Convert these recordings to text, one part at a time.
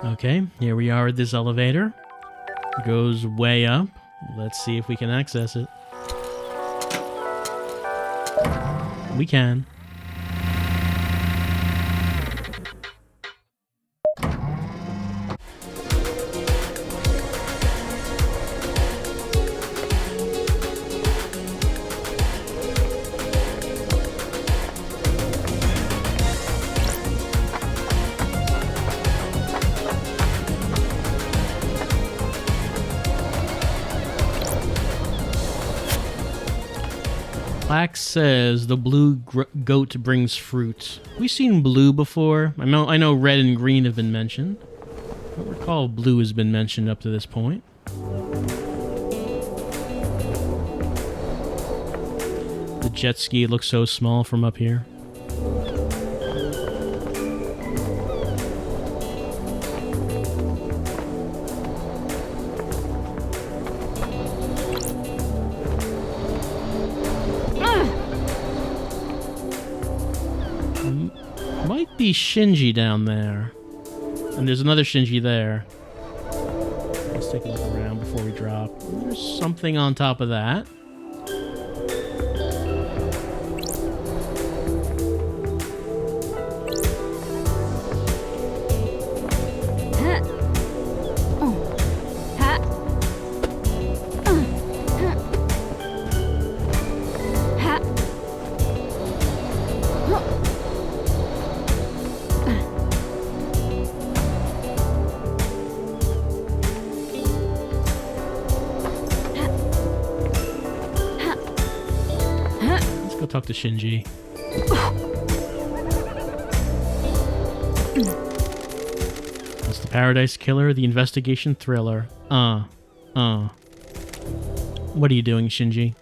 Okay, here we are at this elevator. It goes way up. Let's see if we can access it. We can. Plaque says the blue goat brings fruit. We've seen blue before. I know red and green have been mentioned. I don't recall blue has been mentioned up to this point. The jet ski looks so small from up here. Might be Shinji down there. And there's another Shinji there. Let's take a look around before we drop. There's something on top of that. Go talk to Shinji. That's the Paradise Killer, the investigation thriller. What are you doing, Shinji?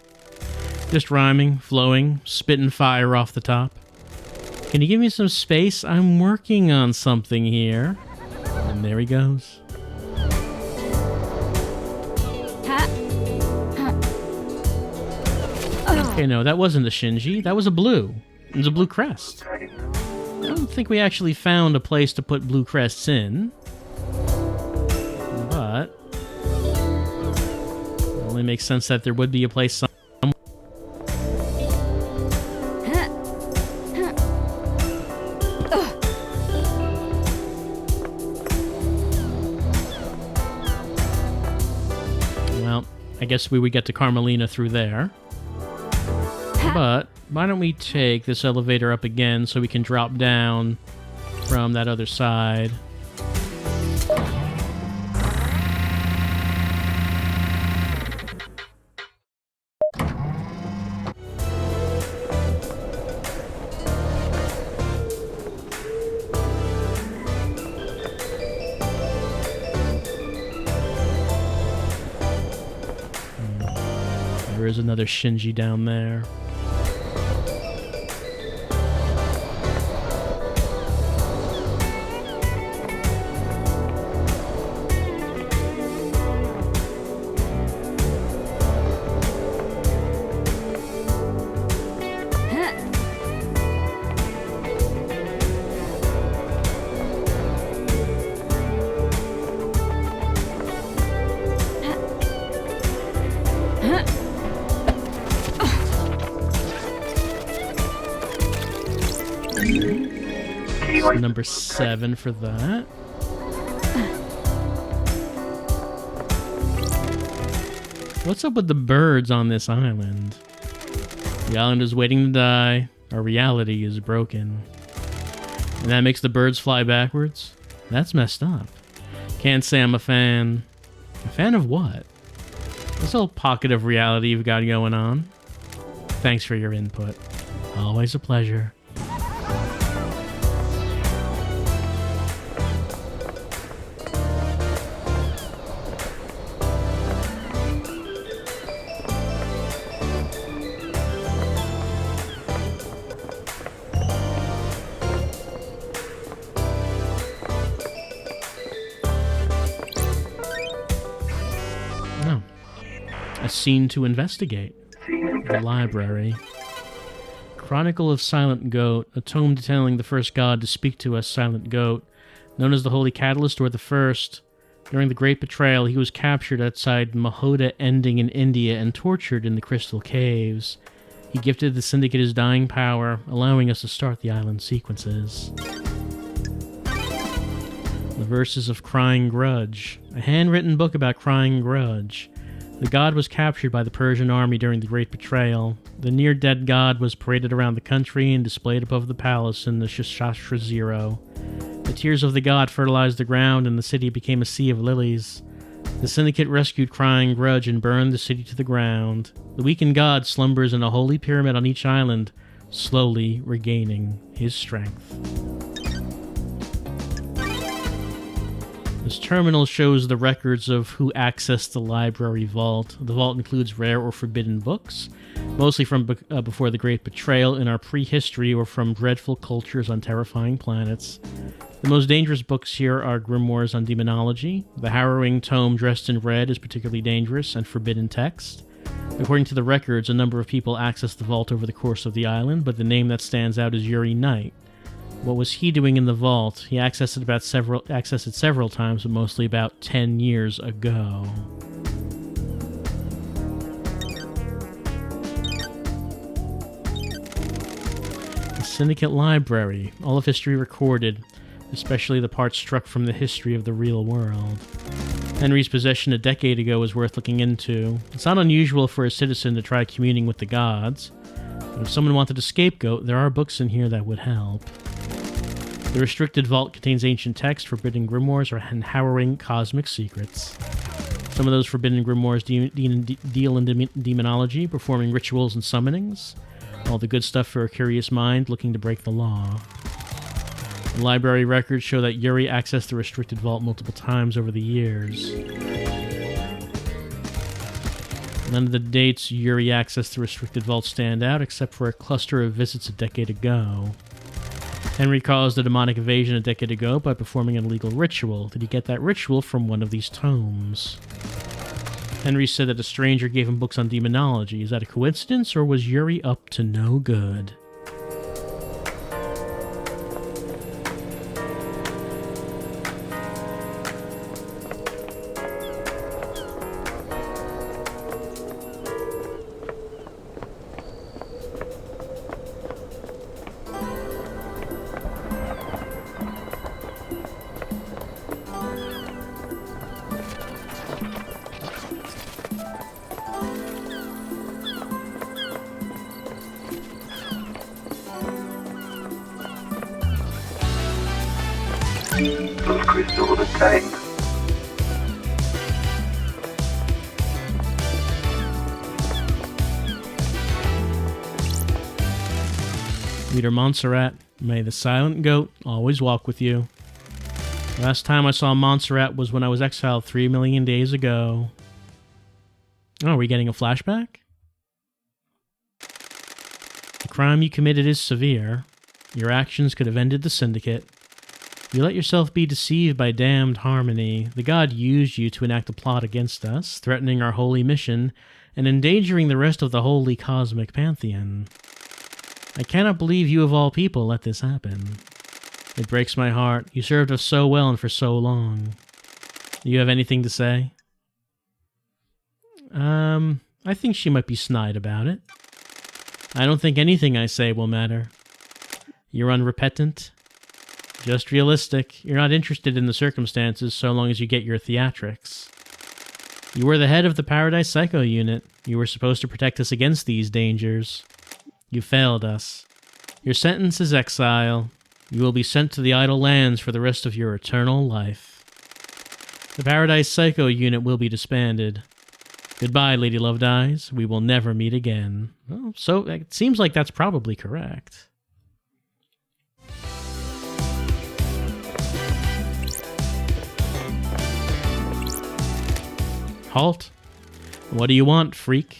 Just rhyming, flowing, spitting fire off the top. Can you give me some space? I'm working on something here. And there he goes. Okay, no, that wasn't a Shinji. That was a blue. It was a blue crest. I don't think we actually found a place to put blue crests in. But it only makes sense that there would be a place somewhere. Well, I guess we would get to Carmelina through there. But why don't we take this elevator up again so we can drop down from that other side. There is another Shinji down there. Number 7 for that. What's up with the birds on this island? The island is waiting to die. Our reality is broken. And that makes the birds fly backwards? That's messed up. Can't say I'm a fan. A fan of what? This little pocket of reality you've got going on. Thanks for your input. Always a pleasure. A scene to investigate. The library. Chronicle of Silent Goat, a tome detailing the first god to speak to us, Silent Goat. Known as the Holy Catalyst or the First, during the Great Betrayal, he was captured outside Mahoda Ending in India and tortured in the Crystal Caves. He gifted the Syndicate his dying power, allowing us to start the island sequences. The Verses of Crying Grudge, a handwritten book about Crying Grudge. The god was captured by the Persian army during the Great Betrayal. The near-dead god was paraded around the country and displayed above the palace in the Shastra Zero. The tears of the god fertilized the ground, and the city became a sea of lilies. The Syndicate rescued Crying Grudge and burned the city to the ground. The weakened god slumbers in a holy pyramid on each island, slowly regaining his strength. This terminal shows the records of who accessed the library vault. The vault includes rare or forbidden books, mostly from before the Great Betrayal in our prehistory or from dreadful cultures on terrifying planets. The most dangerous books here are grimoires on demonology. The harrowing tome dressed in red is particularly dangerous and forbidden text. According to the records, a number of people accessed the vault over the course of the island, but the name that stands out is Yuri Knight. What was he doing in the vault? He accessed it several times, but mostly about 10 years ago. The Syndicate Library. All of history recorded, especially the parts struck from the history of the real world. Henry's possession a decade ago was worth looking into. It's not unusual for a citizen to try communing with the gods, but if someone wanted a scapegoat, there are books in here that would help. The restricted vault contains ancient texts, forbidden grimoires, and harrowing cosmic secrets. Some of those forbidden grimoires deal in demonology, performing rituals and summonings. All the good stuff for a curious mind looking to break the law. The library records show that Yuri accessed the restricted vault multiple times over the years. None of the dates Yuri accessed the restricted vault stand out, except for a cluster of visits a decade ago. Henry caused a demonic invasion a decade ago by performing an illegal ritual. Did he get that ritual from one of these tomes? Henry said that a stranger gave him books on demonology. Is that a coincidence, or was Yuri up to no good? Crystal obtained. Leader Montserrat, may the silent goat always walk with you. Last time I saw Montserrat was when I was exiled 3 million days ago. Oh, are we getting a flashback? The crime you committed is severe. Your actions could have ended the Syndicate. You let yourself be deceived by damned harmony. The god used you to enact a plot against us, threatening our holy mission, and endangering the rest of the holy cosmic pantheon. I cannot believe you of all people let this happen. It breaks my heart. You served us so well and for so long. Do you have anything to say? I think she might be snide about it. I don't think anything I say will matter. You're unrepentant. Just realistic. You're not interested in the circumstances so long as you get your theatrics. You were the head of the Paradise Psycho unit. You were supposed to protect us against these dangers. You failed us. Your sentence is exile. You will be sent to the Idle Lands for the rest of your eternal life. The Paradise Psycho unit will be disbanded. Goodbye, Lady Lovedeyes. We will never meet again. Oh, so it seems like that's probably correct. Halt. What do you want, freak?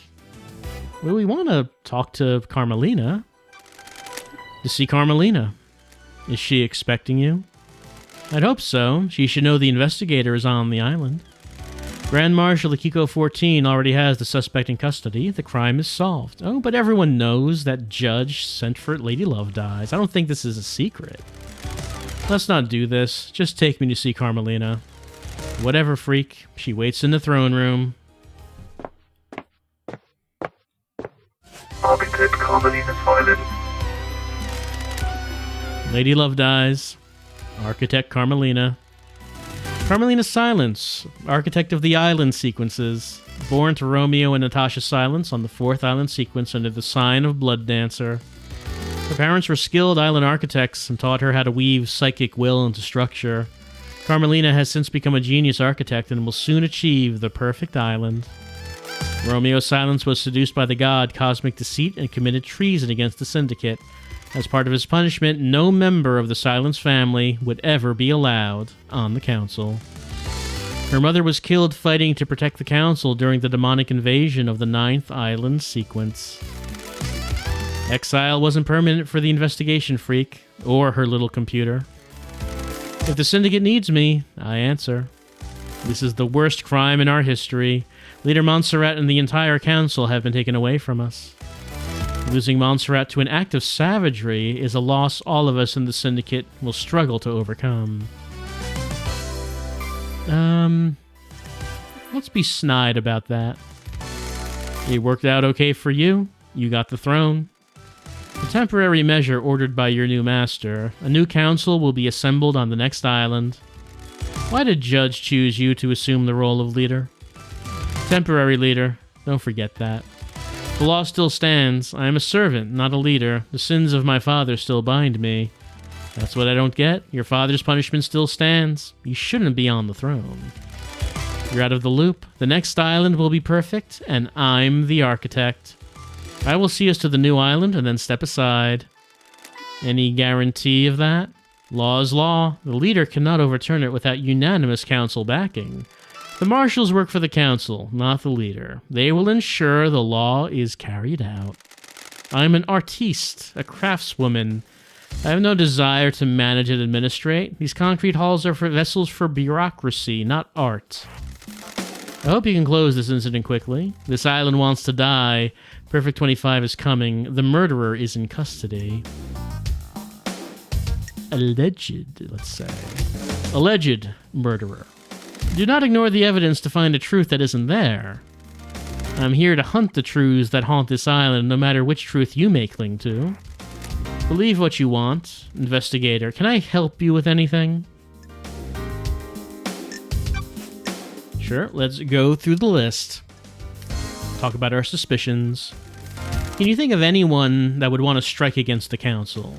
Well, we want to talk to Carmelina. To see Carmelina. Is she expecting you? I'd hope so. She should know the investigator is on the island. Grand Marshal Akiko 14 already has the suspect in custody. The crime is solved. Oh, but everyone knows that Judge sent for Lady Lovedeyes. I don't think this is a secret. Let's not do this. Just take me to see Carmelina. Whatever, freak. She waits in the throne room. Architect Carmelina Silence. Lady Love dies. Architect Carmelina. Carmelina Silence, architect of the island sequences. Born to Romeo and Natasha Silence on the 4th island sequence under the sign of Blood Dancer. Her parents were skilled island architects and taught her how to weave psychic will into structure. Carmelina has since become a genius architect and will soon achieve the perfect island. Romeo Silence was seduced by the god Cosmic Deceit and committed treason against the Syndicate. As part of his punishment, no member of the Silence family would ever be allowed on the council. Her mother was killed fighting to protect the council during the demonic invasion of the 9th island sequence. Exile wasn't permanent for the investigation freak, or her little computer. If the Syndicate needs me, I answer. This is the worst crime in our history. Leader Montserrat and the entire council have been taken away from us. Losing Montserrat to an act of savagery is a loss all of us in the Syndicate will struggle to overcome. Let's be snide about that. It worked out okay for you. You got the throne. A temporary measure ordered by your new master. A new council will be assembled on the next island. Why did Judge choose you to assume the role of leader? Temporary leader. Don't forget that. The law still stands. I am a servant, not a leader. The sins of my father still bind me. That's what I don't get. Your father's punishment still stands. You shouldn't be on the throne. You're out of the loop. The next island will be perfect, and I'm the architect. I will see us to the new island and then step aside. Any guarantee of that? Law is law. The leader cannot overturn it without unanimous council backing. The marshals work for the council, not the leader. They will ensure the law is carried out. I'm an artiste, a craftswoman. I have no desire to manage and administrate. These concrete halls are for vessels for bureaucracy, not art. I hope you can close this incident quickly. This island wants to die. Perfect 25 is coming. The murderer is in custody. Alleged, let's say. Alleged murderer. Do not ignore the evidence to find a truth that isn't there. I'm here to hunt the truths that haunt this island, no matter which truth you may cling to. Believe what you want. Investigator, can I help you with anything? Sure, let's go through the list. Talk about our suspicions. Can you think of anyone that would want to strike against the council?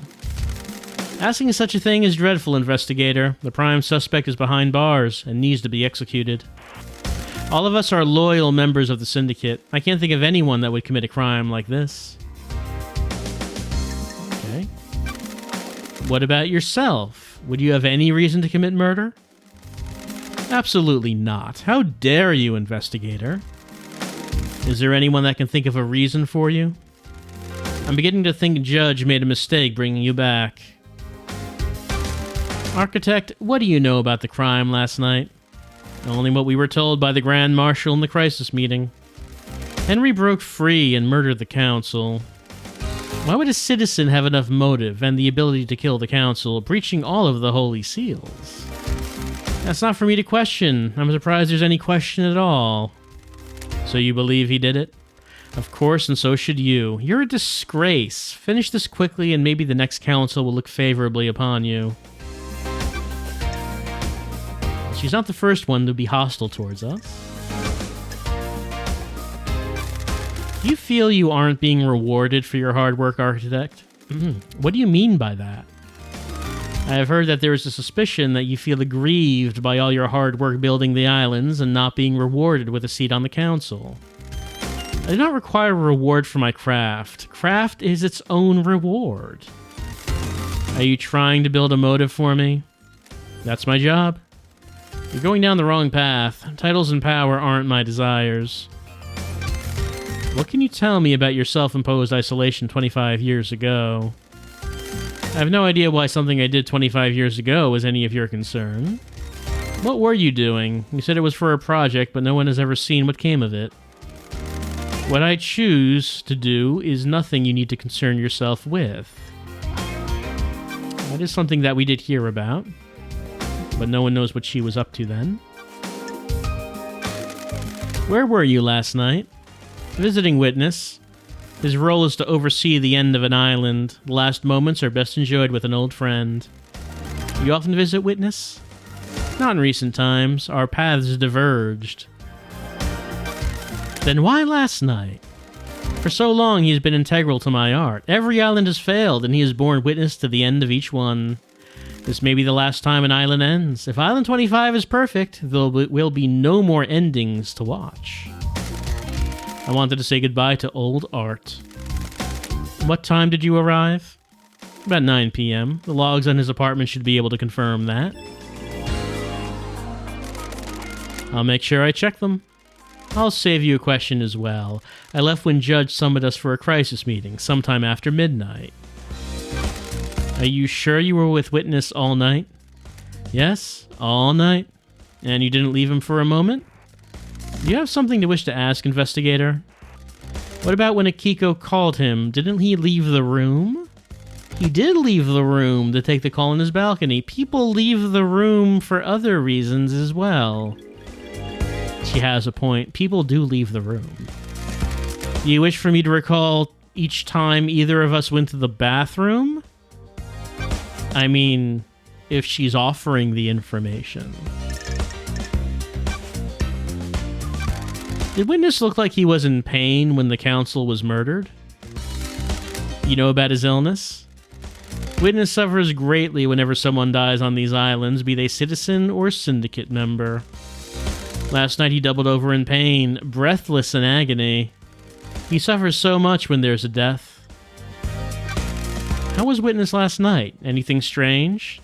Asking such a thing is dreadful, investigator. The prime suspect is behind bars and needs to be executed. All of us are loyal members of the Syndicate. I can't think of anyone that would commit a crime like this. Okay. What about yourself? Would you have any reason to commit murder? Absolutely not. How dare you, investigator? Is there anyone that can think of a reason for you? I'm beginning to think Judge made a mistake bringing you back. Architect, what do you know about the crime last night? Only what we were told by the Grand Marshal in the crisis meeting. Henry broke free and murdered the council. Why would a citizen have enough motive and the ability to kill the council, breaching all of the holy seals? That's not for me to question. I'm surprised there's any question at all. So you believe he did it? Of course, and so should you. You're a disgrace. Finish this quickly and maybe the next council will look favorably upon you. She's not the first one to be hostile towards us. Do you feel you aren't being rewarded for your hard work, Architect? What do you mean by that? I have heard that there is a suspicion that you feel aggrieved by all your hard work building the islands and not being rewarded with a seat on the council. I do not require a reward for my craft. Craft is its own reward. Are you trying to build a motive for me? That's my job. You're going down the wrong path. Titles and power aren't my desires. What can you tell me about your self-imposed isolation 25 years ago? I have no idea why something I did 25 years ago was any of your concern. What were you doing? You said it was for a project, but no one has ever seen what came of it. What I choose to do is nothing you need to concern yourself with. That is something that we did hear about, but no one knows what she was up to then. Where were you last night? Visiting witness. His role is to oversee the end of an island. The last moments are best enjoyed with an old friend. You often visit witness? Not in recent times. Our paths diverged. Then why last night? For so long he has been integral to my art. Every island has failed, and he has borne witness to the end of each one. This may be the last time an island ends. If Island 25 is perfect, there will be no more endings to watch. I wanted to say goodbye to old art. What time did you arrive? About 9 p.m. The logs on his apartment should be able to confirm that. I'll make sure I check them. I'll save you a question as well. I left when Judge summoned us for a crisis meeting, sometime after midnight. Are you sure you were with witness all night? Yes, all night. And you didn't leave him for a moment? Do you have something to wish to ask, investigator? What about when Akiko called him? Didn't he leave the room? He did leave the room to take the call on his balcony. People leave the room for other reasons as well. She has a point. People do leave the room. Do you wish for me to recall each time either of us went to the bathroom? I mean, if she's offering the information. Did witness look like he was in pain when the council was murdered? You know about his illness? Witness suffers greatly whenever someone dies on these islands, be they citizen or syndicate member. Last night he doubled over in pain, breathless in agony. He suffers so much when there's a death. How was witness last night? Anything strange?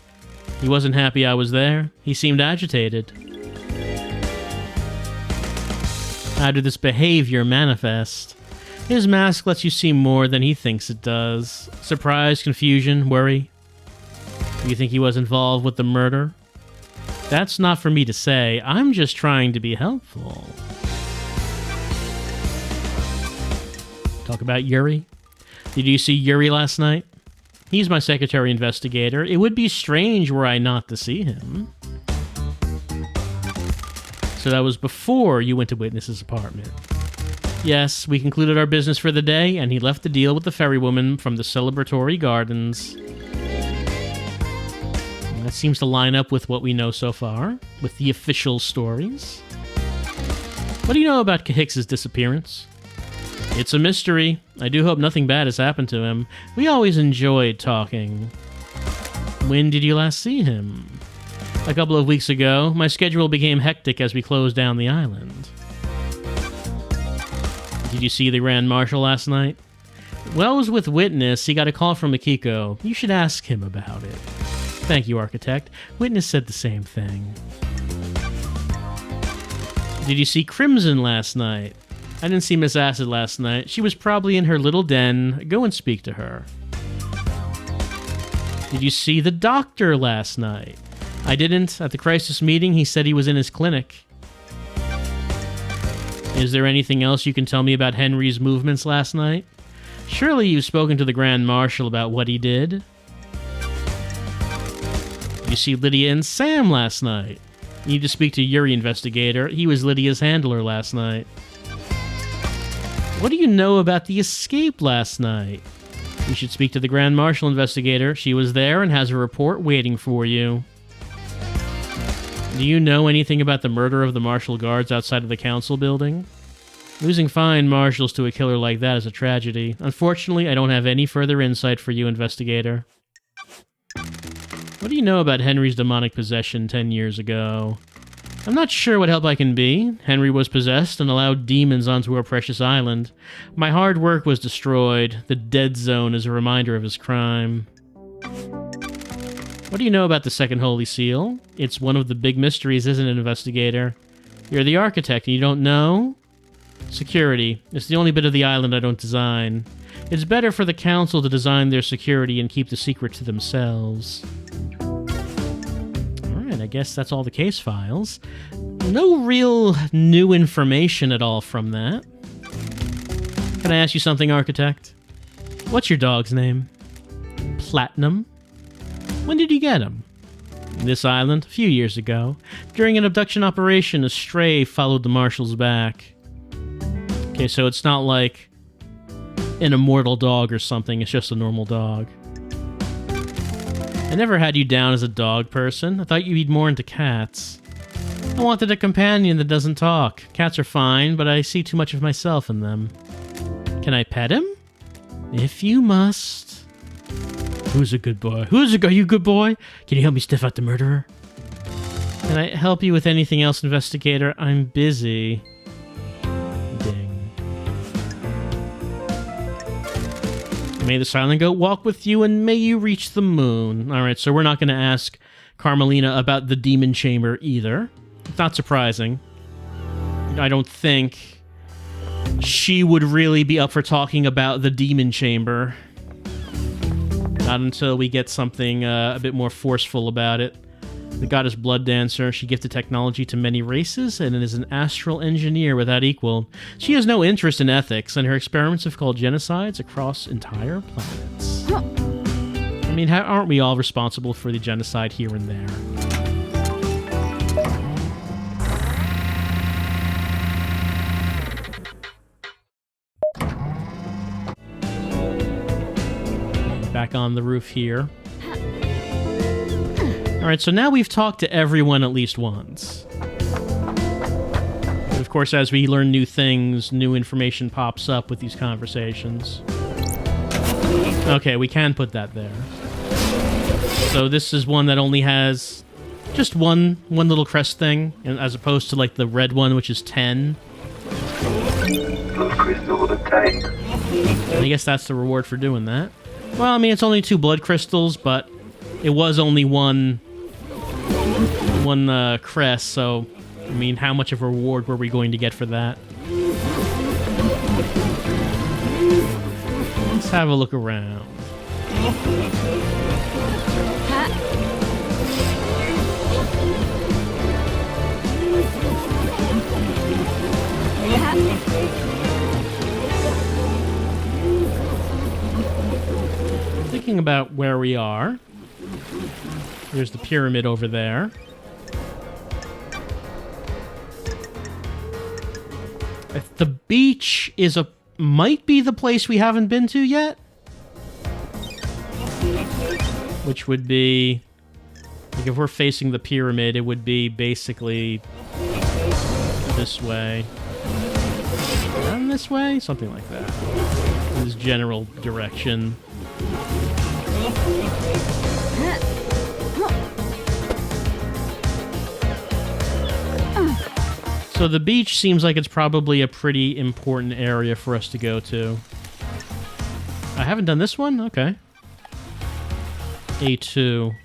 He wasn't happy I was there. He seemed agitated. How did this behavior manifest? His mask lets you see more than he thinks it does. Surprise, confusion, worry. Do you think he was involved with the murder? That's not for me to say. I'm just trying to be helpful. Talk about Yuri. Did you see Yuri last night? He's my secretary investigator. It would be strange were I not to see him. So that was before you went to witness's apartment. Yes, we concluded our business for the day, and he left the deal with the ferrywoman from the celebratory gardens. And that seems to line up with what we know so far, with the official stories. What do you know about Cahicks's disappearance? It's a mystery. I do hope nothing bad has happened to him. We always enjoyed talking. When did you last see him? A couple of weeks ago. My schedule became hectic as we closed down the island. Did you see the Grand Marshal last night? Well, I was with witness. He got a call from Akiko. You should ask him about it. Thank you, Architect. Witness said the same thing. Did you see Crimson last night? I didn't see Miss Acid last night. She was probably in her little den. Go and speak to her. Did you see the doctor last night? I didn't. At the crisis meeting, he said he was in his clinic. Is there anything else you can tell me about Henry's movements last night? Surely you've spoken to the Grand Marshal about what he did. Did you see Lydia and Sam last night? You need to speak to Yuri, investigator. He was Lydia's handler last night. What do you know about the escape last night? You should speak to the Grand Marshal, investigator. She was there and has a report waiting for you. Do you know anything about the murder of the Marshal Guards outside of the council building? Losing fine marshals to a killer like that is a tragedy. Unfortunately, I don't have any further insight for you, investigator. What do you know about Henry's demonic possession 10 years ago? I'm not sure what help I can be. Henry was possessed and allowed demons onto our precious island. My hard work was destroyed. The dead zone is a reminder of his crime. What do you know about the Second Holy Seal? It's one of the big mysteries, isn't it, investigator? You're the architect and you don't know? Security. It's the only bit of the island I don't design. It's better for the council to design their security and keep the secret to themselves. Alright, I guess that's all the case files. No real new information at all from that. Can I ask you something, architect? What's your dog's name? Platinum? When did you get him? This island, a few years ago. During an abduction operation, a stray followed the marshals back. Okay, so it's not like an immortal dog or something, it's just a normal dog. I never had you down as a dog person. I thought you'd be more into cats. I wanted a companion that doesn't talk. Cats are fine, but I see too much of myself in them. Can I pet him? If you must. Who's a good boy? Are you a good boy? Can you help me sniff out the murderer? Can I help you with anything else, investigator? I'm busy. Ding. May the silent goat walk with you, and may you reach the moon. Alright, so we're not going to ask Carmelina about the demon chamber either. It's not surprising. I don't think she would really be up for talking about the demon chamber. Not until we get something a bit more forceful about it. The goddess Blood Dancer, she gifted technology to many races and is an astral engineer without equal. She has no interest in ethics, and her experiments have caused genocides across entire planets. I mean, aren't we all responsible for the genocide here and there? Back on the roof here. Alright, so now we've talked to everyone at least once. But of course, as we learn new things, new information pops up with these conversations. Okay, we can put that there. So this is one that only has just one little crest thing, as opposed to like the red one, which is 10. Blood crystal with a 10. And I guess that's the reward for doing that. Well, I mean, it's only 2 blood crystals, but it was only one crest, so, I mean, how much of a reward were we going to get for that? Let's have a look around. Thinking about where we are. There's the pyramid over there. The beach might be the place we haven't been to yet. Which would be, like, if we're facing the pyramid, it would be basically this way. And this way? Something like that. This general direction. So the beach seems like it's probably a pretty important area for us to go to. I haven't done this one? Okay. A2.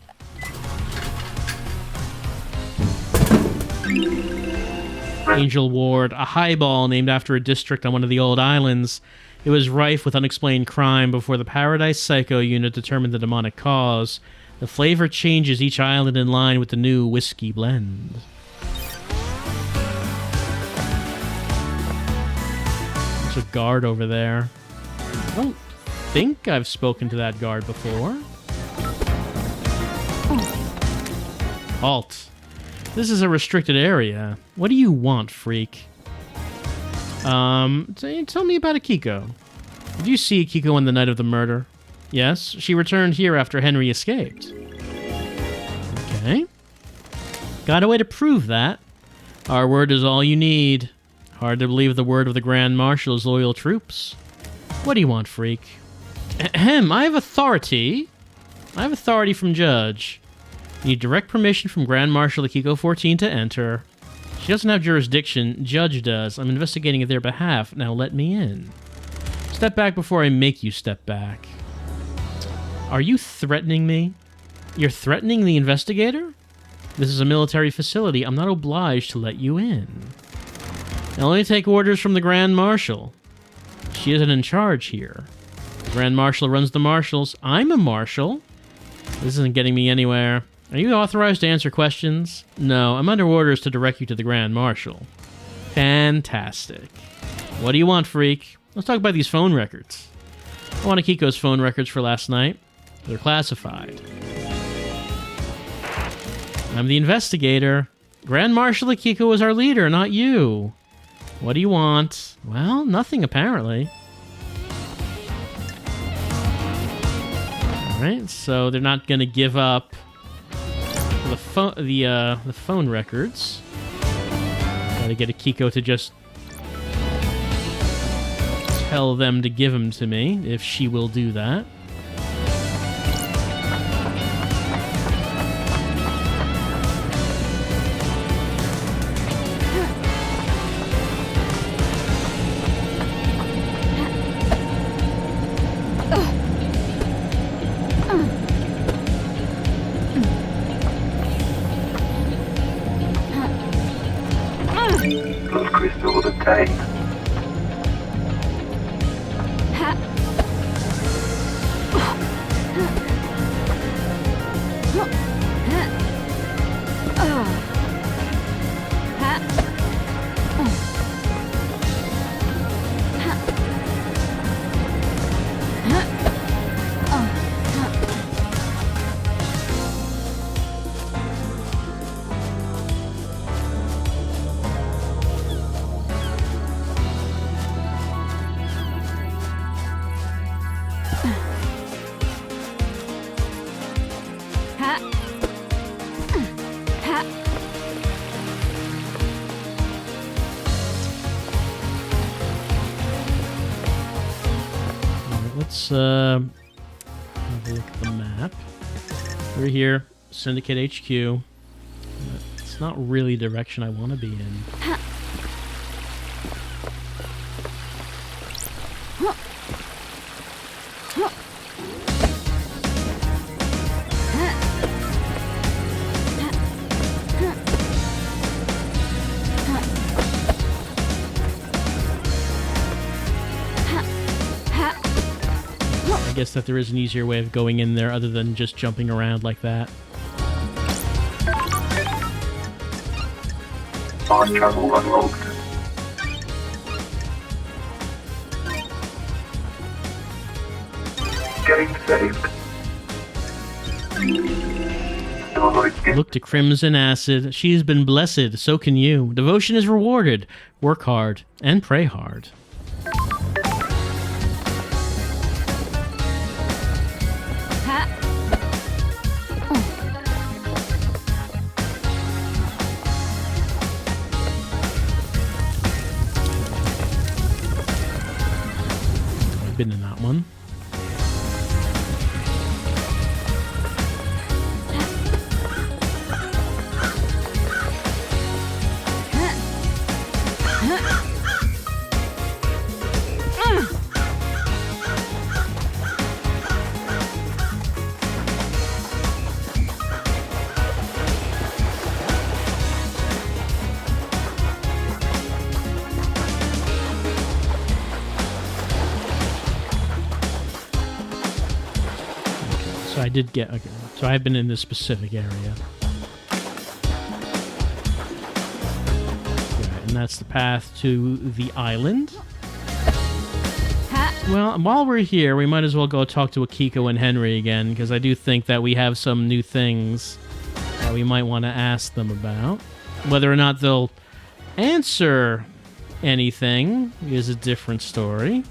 Angel Ward, a highball named after a district on one of the old islands. It was rife with unexplained crime before the Paradise Psycho Unit determined the demonic cause. The flavor changes each island in line with the new whiskey blend. There's a guard over there. I don't think I've spoken to that guard before. Halt. This is a restricted area. What do you want, freak? Tell me about Akiko. Did you see Akiko on the night of the murder? Yes, she returned here after Henry escaped. Okay. Got a way to prove that. Our word is all you need. Hard to believe the word of the Grand Marshal's loyal troops. What do you want, freak? Ahem, I have authority. I have authority from Judge. Need direct permission from Grand Marshal Akiko 14 to enter. She doesn't have jurisdiction, Judge does. I'm investigating at their behalf. Now let me in. Step back before I make you step back. Are you threatening me? You're threatening the investigator? This is a military facility. I'm not obliged to let you in. I only take orders from the Grand Marshal. She isn't in charge here. The Grand Marshal runs the marshals. I'm a marshal. This isn't getting me anywhere. Are you authorized to answer questions? No, I'm under orders to direct you to the Grand Marshal. Fantastic. What do you want, freak? Let's talk about these phone records. I want Akiko's phone records for last night. They're classified. I'm the investigator. Grand Marshal Akiko is our leader, not you. What do you want? Well, nothing apparently. Alright, so they're not gonna give up the phone records. Gotta get Akiko to just tell them to give them to me, if she will do that. Blood crystal obtained. Let's have a look at the map. We're here, Syndicate HQ. It's not really the direction I want to be in. I guess that there is an easier way of going in there other than just jumping around like that. Fast travel unlocked. Getting saved. Look to Crimson Acid. She has been blessed, so can you. Devotion is rewarded. Work hard and pray hard. I've been in that one. So I did get... Okay, so I've been in this specific area. Right, and that's the path to the island. Well, while we're here, we might as well go talk to Akiko and Henry again, because I do think that we have some new things that we might want to ask them about. Whether or not they'll answer anything is a different story.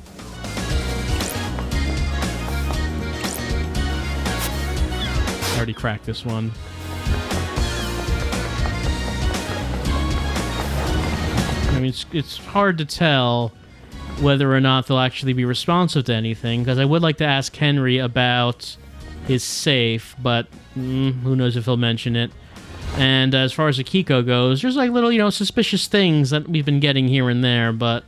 Already cracked this one. I mean, it's hard to tell whether or not they'll actually be responsive to anything, because I would like to ask Henry about his safe, but who knows if he'll mention it. And as far as Akiko goes, there's like little, suspicious things that we've been getting here and there, but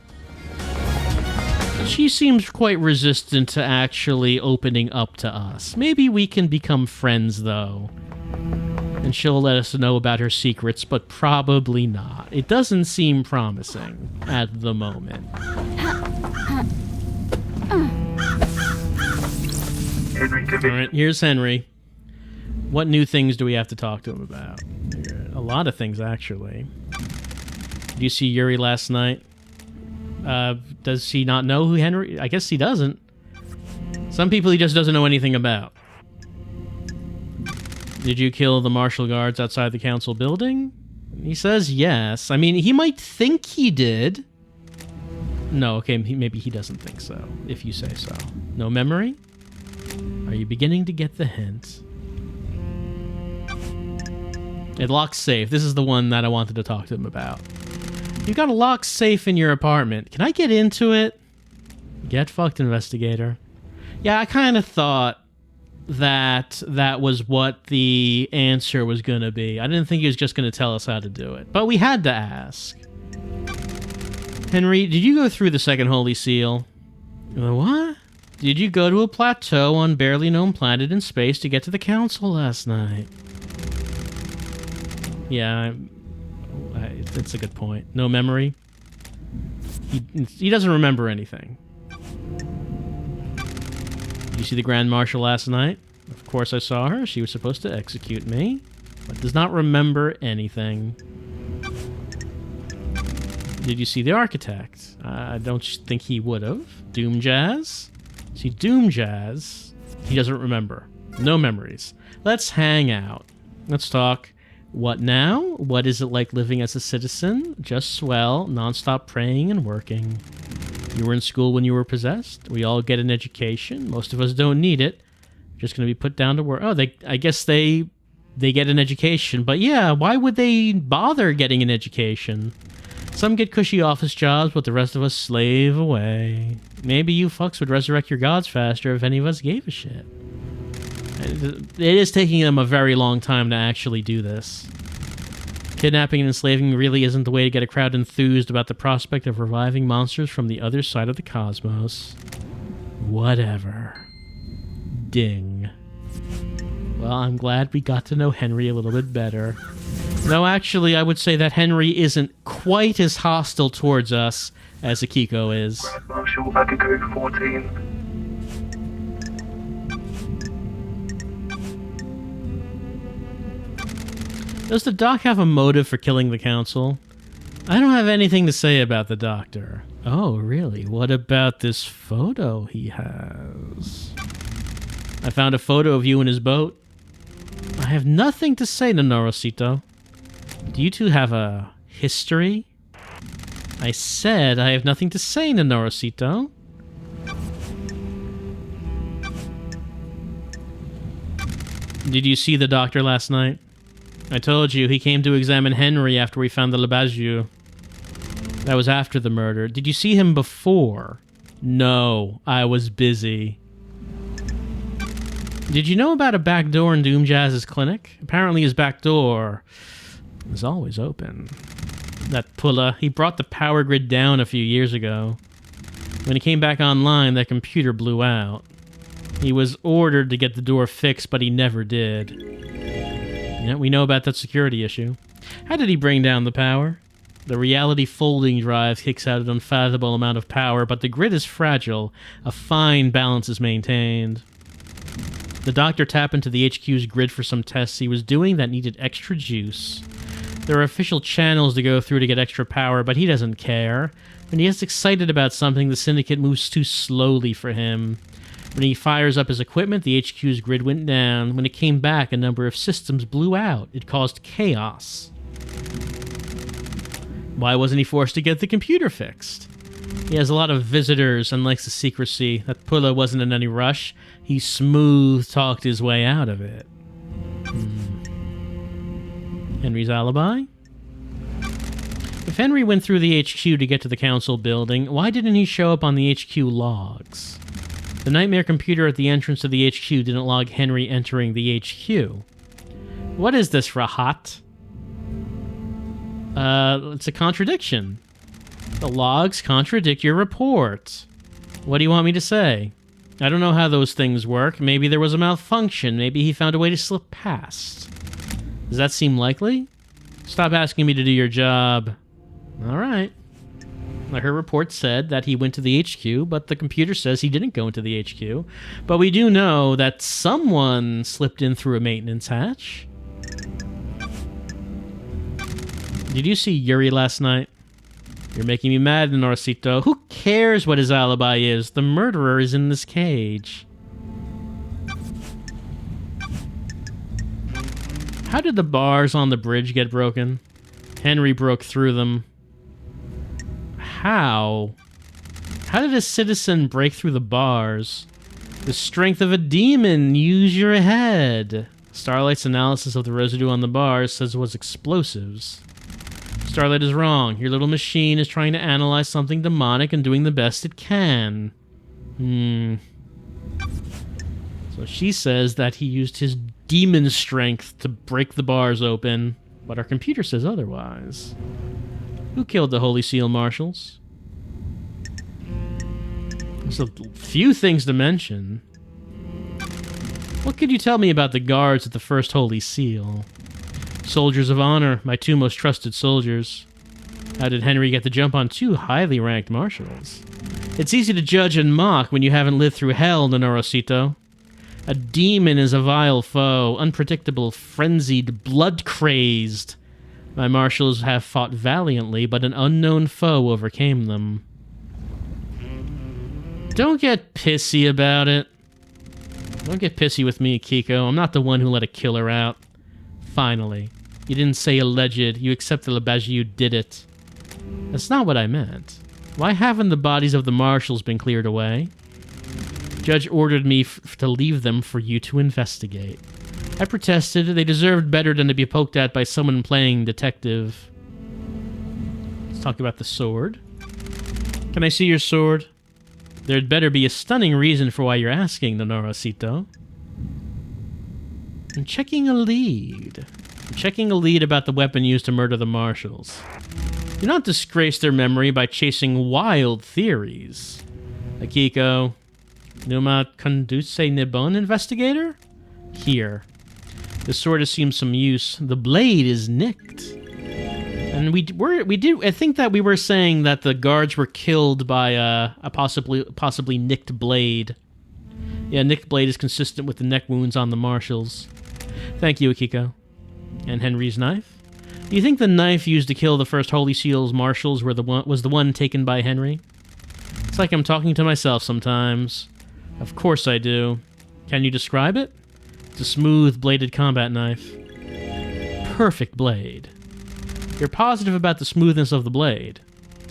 she seems quite resistant to actually opening up to us. Maybe we can become friends, though. And she'll let us know about her secrets, but probably not. It doesn't seem promising at the moment. Alright, here's Henry. What new things do we have to talk to him about? A lot of things, actually. Did you see Yuri last night? Does he not know who Henry... I guess he doesn't. Some people he just doesn't know anything about. Did you kill the martial guards outside the council building? He says yes. I mean, he might think he did. No, okay, maybe he doesn't think so, if you say so. No memory? Are you beginning to get the hint? It locks safe. This is the one that I wanted to talk to him about. You got a locked safe in your apartment. Can I get into it? Get fucked, investigator. Yeah, I kind of thought that was what the answer was going to be. I didn't think he was just going to tell us how to do it. But we had to ask. Henry, did you go through the second Holy Seal? What? Did you go to a plateau on barely known planet in space to get to the council last night? Yeah, that's a good point. No memory? He doesn't remember anything. Did you see the Grand Marshal last night? Of course I saw her. She was supposed to execute me, but does not remember anything. Did you see the Architect? I don't think he would have. Doom Jazz? See, Doom Jazz, he doesn't remember. No memories. Let's hang out. Let's talk. What now? What is it like living as a citizen? Just swell, non-stop praying and working. You were in school when you were possessed. We all get an education. Most of us don't need it. Just going to be put down to work. Oh, I guess they get an education. But yeah, why would they bother getting an education? Some get cushy office jobs, but the rest of us slave away. Maybe you fucks would resurrect your gods faster if any of us gave a shit. It is taking them a very long time to actually do this. Kidnapping and enslaving really isn't the way to get a crowd enthused about the prospect of reviving monsters from the other side of the cosmos. Whatever. Ding. Well, I'm glad we got to know Henry a little bit better. No, actually, I would say that Henry isn't quite as hostile towards us as Akiko is. Grand Marshal Akiko 14. Does the doc have a motive for killing the council? I don't have anything to say about the doctor. Oh, really? What about this photo he has? I found a photo of you in his boat. I have nothing to say, Nonorosito. Do you two have a history? I said I have nothing to say, Nonorosito. Did you see the doctor last night? I told you, he came to examine Henry after we found the Labajou. That was after the murder. Did you see him before? No, I was busy. Did you know about a back door in Doom Jazz's clinic? Apparently his back door is always open. That pulla, he brought the power grid down a few years ago. When he came back online, that computer blew out. He was ordered to get the door fixed, but he never did. Yeah, we know about that security issue. How did he bring down the power? The reality folding drive kicks out an unfathomable amount of power, but the grid is fragile. A fine balance is maintained. The doctor tapped into the HQ's grid for some tests he was doing that needed extra juice. There are official channels to go through to get extra power, but he doesn't care. When he gets excited about something, the Syndicate moves too slowly for him. When he fires up his equipment, the HQ's grid went down. When it came back, a number of systems blew out. It caused chaos. Why wasn't he forced to get the computer fixed? He has a lot of visitors and likes the secrecy. That Pulla wasn't in any rush. He smooth-talked his way out of it. Henry's alibi? If Henry went through the HQ to get to the council building, why didn't he show up on the HQ logs? The nightmare computer at the entrance to the HQ didn't log Henry entering the HQ. What is this, Rahat? It's a contradiction. The logs contradict your report. What do you want me to say? I don't know how those things work. Maybe there was a malfunction. Maybe he found a way to slip past. Does that seem likely? Stop asking me to do your job. All right. Her report said that he went to the HQ, but the computer says he didn't go into the HQ. But we do know that someone slipped in through a maintenance hatch. Did you see Yuri last night? You're making me mad, Norcito. Who cares what his alibi is? The murderer is in this cage. How did the bars on the bridge get broken? Henry broke through them. How? How did a citizen break through the bars? The strength of a demon. Use your head. Starlight's analysis of the residue on the bars says it was explosives. Starlight is wrong. Your little machine is trying to analyze something demonic and doing the best it can. So she says that he used his demon strength to break the bars open, but our computer says otherwise. Who killed the Holy Seal Marshals? There's a few things to mention. What could you tell me about the guards at the First Holy Seal? Soldiers of honor, my two most trusted soldiers. How did Henry get the jump on two highly ranked marshals? It's easy to judge and mock when you haven't lived through hell, Nonorosito. A demon is a vile foe, unpredictable, frenzied, blood-crazed. My marshals have fought valiantly, but an unknown foe overcame them. Don't get pissy about it. Don't get pissy with me, Kiko. I'm not the one who let a killer out. Finally. You didn't say alleged. You accept the Labagiu did it. That's not what I meant. Why haven't the bodies of the marshals been cleared away? Judge ordered me to leave them for you to investigate. I protested. They deserved better than to be poked at by someone playing detective. Let's talk about the sword. Can I see your sword? There'd better be a stunning reason for why you're asking, Nonorosito. I'm checking a lead. I'm checking a lead about the weapon used to murder the marshals. Do not disgrace their memory by chasing wild theories. Akiko, Numa conduce nibon, investigator? Here. The sword has seen some use. The blade is nicked. And I think that we were saying that the guards were killed by a possibly nicked blade. Yeah, nicked blade is consistent with the neck wounds on the marshals. Thank you, Akiko. And Henry's knife? Do you think the knife used to kill the First Holy Seal's marshals was the one taken by Henry? It's like I'm talking to myself sometimes. Of course I do. Can you describe it? It's a smooth bladed combat knife. Perfect blade. You're positive about the smoothness of the blade.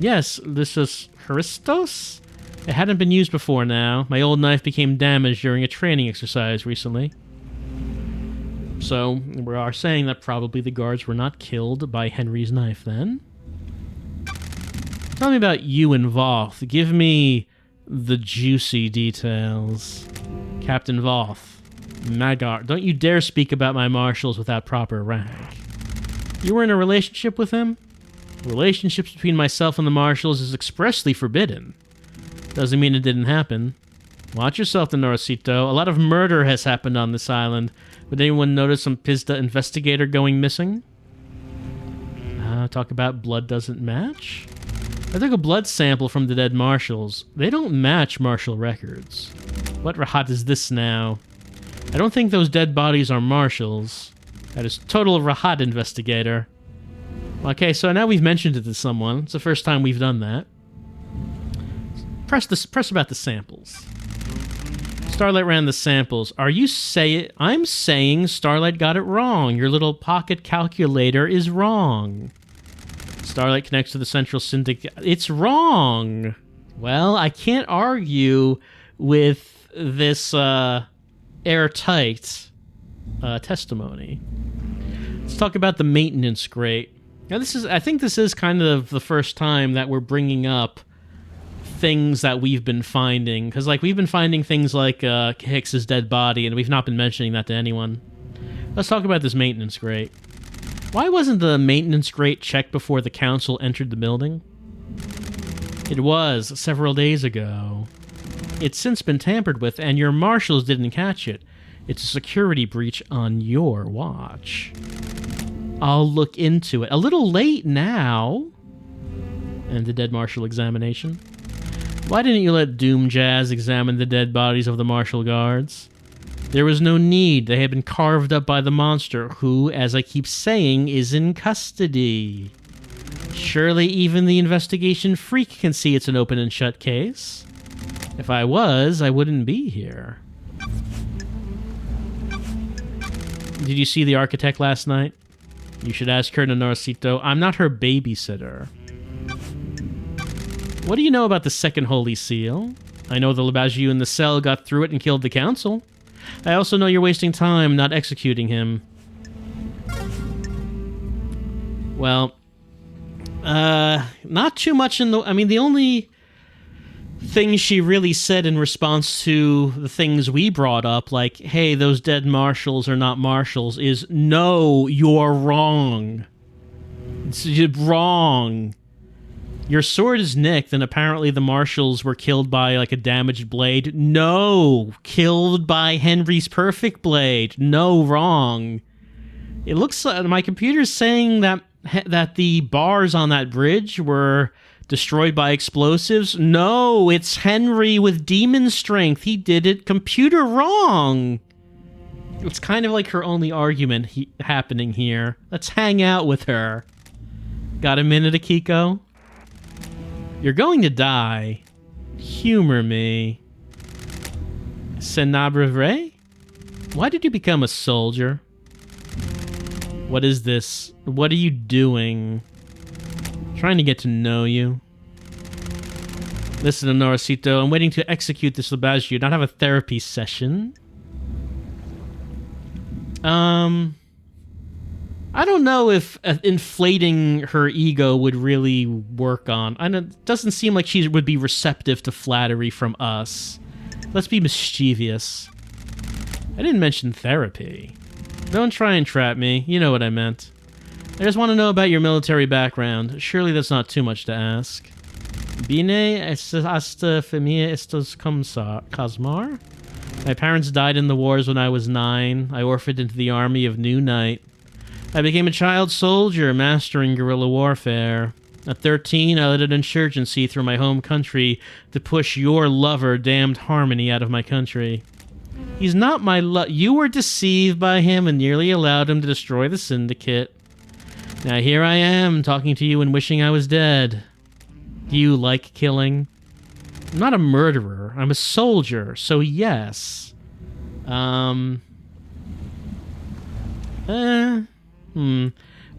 Yes, this is Haristos? It hadn't been used before now. My old knife became damaged during a training exercise recently. So, we are saying that probably the guards were not killed by Henry's knife then. Tell me about you and Voth. Give me the juicy details. Captain Voth. Magar, don't you dare speak about my marshals without proper rank. You were in a relationship with him? Relationships between myself and the marshals is expressly forbidden. Doesn't mean it didn't happen. Watch yourself, Nonorosito. A lot of murder has happened on this island. Would anyone notice some Pizda investigator going missing? Talk about blood doesn't match? I took a blood sample from the dead marshals. They don't match marshal records. What rahat is this now? I don't think those dead bodies are marshals. That is total rahat, investigator. Okay, so now we've mentioned it to someone. It's the first time we've done that. Press about the samples. Starlight ran the samples. Are you I'm saying Starlight got it wrong. Your little pocket calculator is wrong. Starlight connects to the central syndicate. It's wrong. Well, I can't argue with this airtight testimony. Let's talk about the maintenance grate. Now, I think this is kind of the first time that we're bringing up things that we've been finding, because we've been finding things like Hicks's dead body, and we've not been mentioning that to anyone. Let's talk about this maintenance grate. Why wasn't the maintenance grate checked before the council entered the building? It was several days ago. It's since been tampered with, and your marshals didn't catch it. It's a security breach on your watch. I'll look into it. A little late now. And the dead marshal examination. Why didn't you let Doom Jazz examine the dead bodies of the marshal guards? There was no need. They had been carved up by the monster, who, as I keep saying, is in custody. Surely even the investigation freak can see it's an open and shut case. If I was, I wouldn't be here. Did you see the architect last night? You should ask her, Nonorcito. I'm not her babysitter. What do you know about the second Holy Seal? I know the Labagiu in the cell got through it and killed the council. I also know you're wasting time not executing him. Well, not too much in the... I mean, the only thing she really said in response to the things we brought up, like, hey, those dead marshals are not marshals, is, no, you're wrong. You're wrong. Your sword is nicked, and apparently the marshals were killed by, like, a damaged blade. No! Killed by Henry's perfect blade. No, wrong. It looks like my computer's saying that the bars on that bridge were destroyed by explosives. No, it's Henry with demon strength. He did it. Computer wrong. It's kind of like her only argument happening here. Let's hang out with her. Got a minute, Akiko? You're going to die. Humor me. Senabre? Why did you become a soldier? What is this? What are you doing? Trying to get to know you. Listen, Nonorcito, I'm waiting to execute this Labagiu, not have a therapy session. I don't know if inflating her ego would really work on. It doesn't seem like she would be receptive to flattery from us. Let's be mischievous. I didn't mention therapy. Don't try and trap me. You know what I meant. I just want to know about your military background. Surely that's not too much to ask. Bine hasta familia estos Cosmar? My parents died in the wars when I was 9. I orphaned into the army of New Night. I became a child soldier, mastering guerrilla warfare. At 13, I led an insurgency through my home country to push your lover, Damned Harmony, out of my country. He's not my You were deceived by him and nearly allowed him to destroy the Syndicate. Now here I am, talking to you and wishing I was dead. Do you like killing? I'm not a murderer. I'm a soldier, so yes. Well,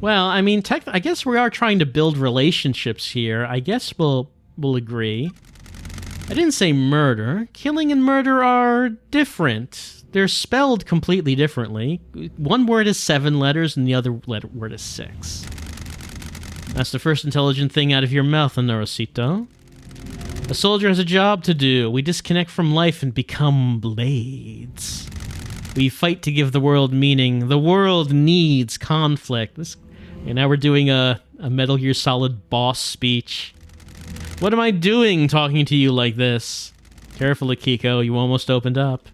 I mean, I guess we are trying to build relationships here. I guess we'll agree. I didn't say murder. Killing and murder are different. They're spelled completely differently. One word is 7 letters and the other word is 6. That's the first intelligent thing out of your mouth, Nonorcito. A soldier has a job to do. We disconnect from life and become blades. We fight to give the world meaning. The world needs conflict. And now we're doing a Metal Gear Solid boss speech. What am I doing talking to you like this? Careful, Akiko, you almost opened up.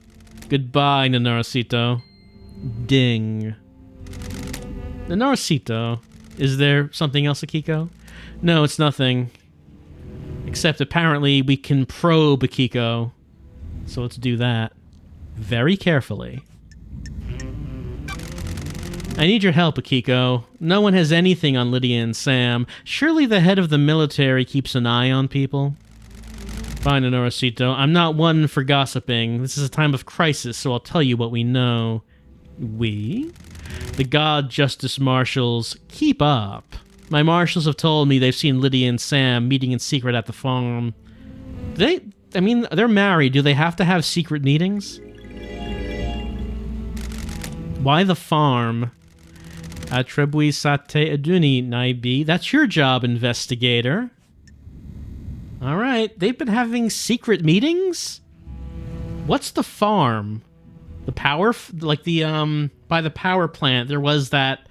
Goodbye, Nonorcito. Ding. Nonorcito, is there something else, Akiko? No, it's nothing. Except apparently we can probe Akiko. So let's do that. Very carefully. I need your help, Akiko. No one has anything on Lydia and Sam. Surely the head of the military keeps an eye on people? Fine, Nonorcito. I'm not one for gossiping. This is a time of crisis, so I'll tell you what we know. We? The God Justice Marshals. Keep up. My marshals have told me they've seen Lydia and Sam meeting in secret at the farm. I mean, they're married. Do they have to have secret meetings? Why the farm? Attribui sate aduni naibi. That's your job, investigator. All right, they've been having secret meetings? What's the farm? The power, like the, by the power plant, there was that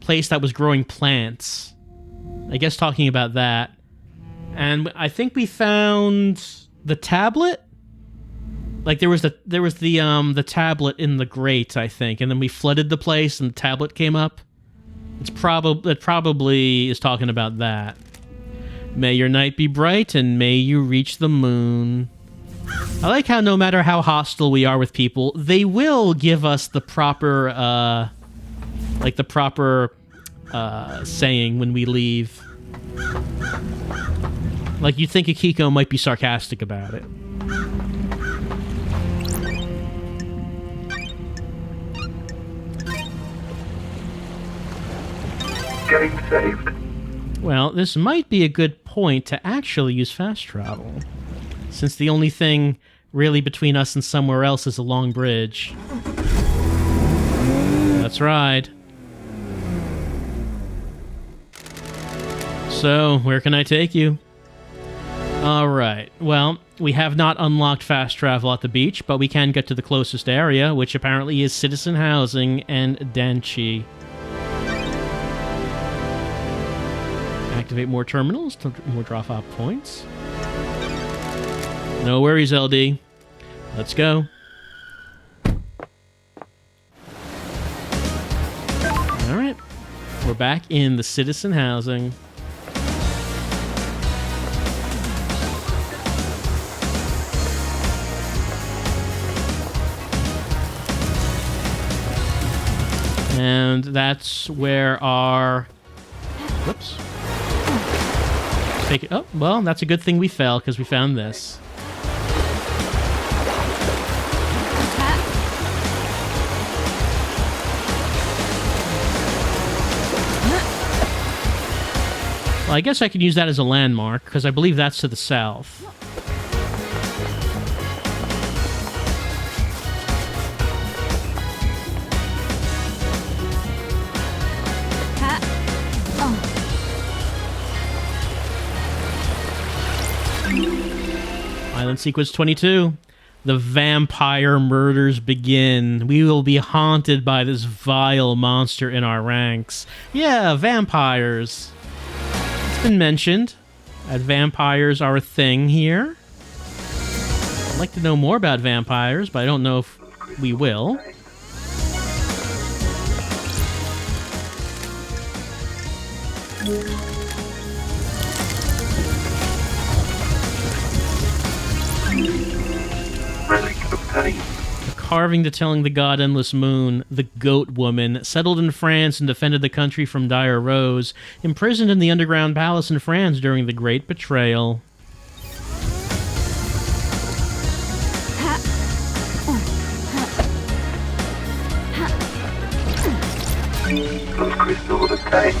place that was growing plants. I guess talking about that. And I think we found the tablet? Like there was the tablet in the grate, I think, and then we flooded the place and the tablet came up. It probably is talking about that. May your night be bright and may you reach the moon. I like how no matter how hostile we are with people, they will give us the proper saying when we leave. Like you'd think Akiko might be sarcastic about it. Getting saved. Well, this might be a good point to actually use fast travel, since the only thing really between us and somewhere else is a long bridge. That's right. So, where can I take you? Alright, well, we have not unlocked fast travel at the beach, but we can get to the closest area, which apparently is citizen housing and Danchi. Activate more terminals to more drop-off points. No worries, LD. Let's go. Alright. We're back in the citizen housing. And that's where our... Whoops. Take it. Oh, well, that's a good thing we fell, because we found this. Well, I guess I could use that as a landmark, because I believe that's to the south. Island Sequence 22. The vampire murders begin. We will be haunted by this vile monster in our ranks. Yeah, vampires. It's been mentioned that vampires are a thing here. I'd like to know more about vampires, but I don't know if we will. A carving detailing the god Endless Moon, the Goat Woman, settled in France and defended the country from dire woes, imprisoned in the underground palace in France during the Great Betrayal. Those crystals obtained.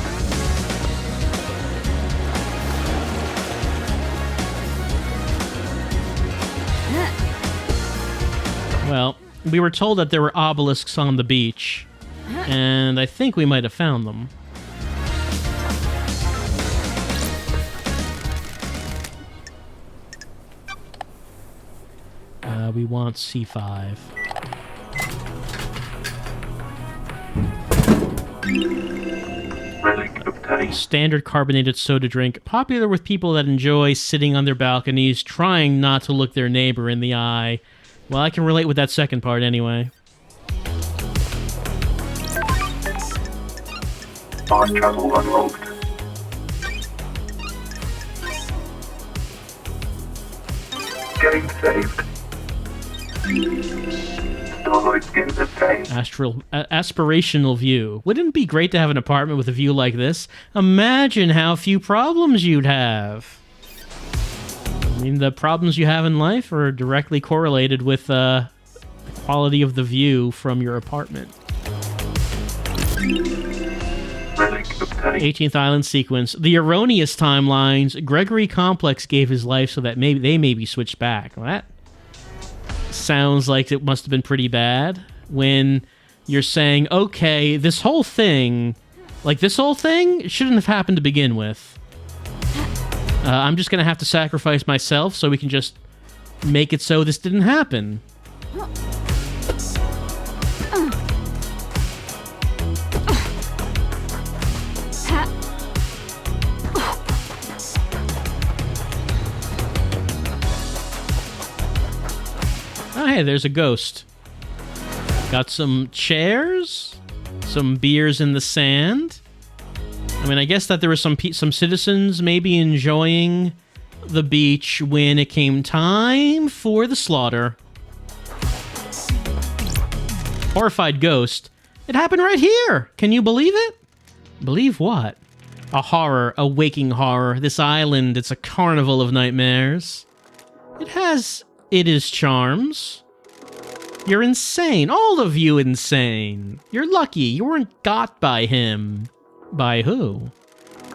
Well, we were told that there were obelisks on the beach, and I think we might have found them. We want C5. Relic obtained. Standard carbonated soda drink, popular with people that enjoy sitting on their balconies, trying not to look their neighbor in the eye. Well, I can relate with that second part anyway. Fast travel unlocked. Getting saved. Starlight skins obtained. Aspirational view. Wouldn't it be great to have an apartment with a view like this? Imagine how few problems you'd have. I mean, the problems you have in life are directly correlated with the quality of the view from your apartment. 18th Island Sequence. The erroneous timelines. Gregory Complex gave his life so that maybe they may be switched back. Well, that sounds like it must have been pretty bad when you're saying, okay, this whole thing shouldn't have happened to begin with. I'm just going to have to sacrifice myself so we can just make it so this didn't happen. Oh, hey, there's a ghost. Got some chairs, some beers in the sand. I mean, I guess that there were some citizens maybe enjoying the beach when it came time for the slaughter. Horrified ghost. It happened right here. Can you believe it? Believe what? A horror, a waking horror. This island, it's a carnival of nightmares. It has its charms. You're insane. All of you insane. You're lucky you weren't got by him. By who?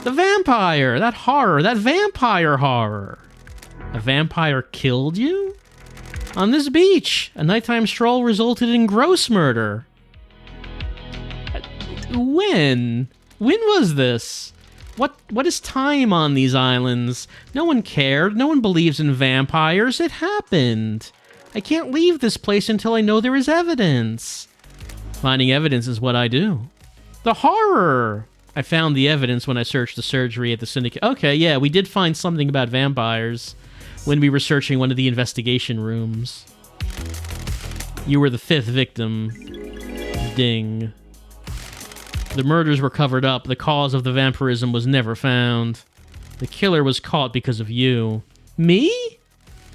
The vampire! That horror! That vampire horror! A vampire killed you? On this beach! A nighttime stroll resulted in gross murder. When? When was this? What is time on these islands? No one cared. No one believes in vampires. It happened. I can't leave this place until I know there is evidence. Finding evidence is what I do. The horror! I found the evidence when I searched the surgery at the Syndicate. Okay, yeah, we did find something about vampires when we were searching one of the investigation rooms. You were the 5th victim. Ding. The murders were covered up. The cause of the vampirism was never found. The killer was caught because of you. Me?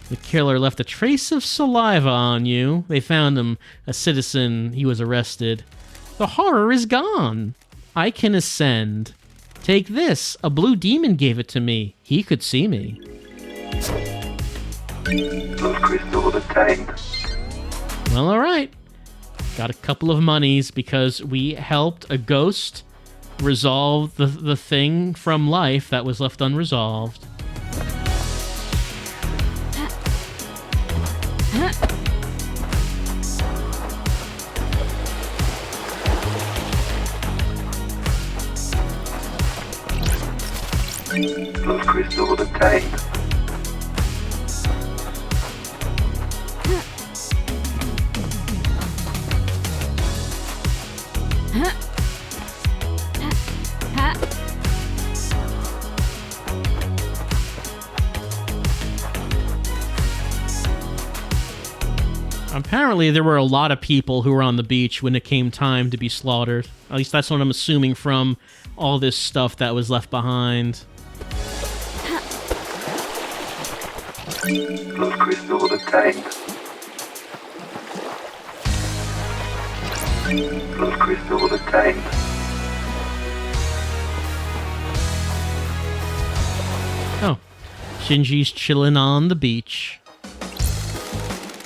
The killer left a trace of saliva on you. They found him a citizen. He was arrested. The horror is gone. I can ascend. Take this. A blue demon gave it to me. He could see me. Love crystal obtained. Well, all right. Got a couple of monies because we helped a ghost resolve the thing from life that was left unresolved. Love crystal obtained. Apparently, there were a lot of people who were on the beach when it came time to be slaughtered. At least that's what I'm assuming from all this stuff that was left behind. Love crystal obtained. Love crystal obtained. Oh, Shinji's chilling on the beach.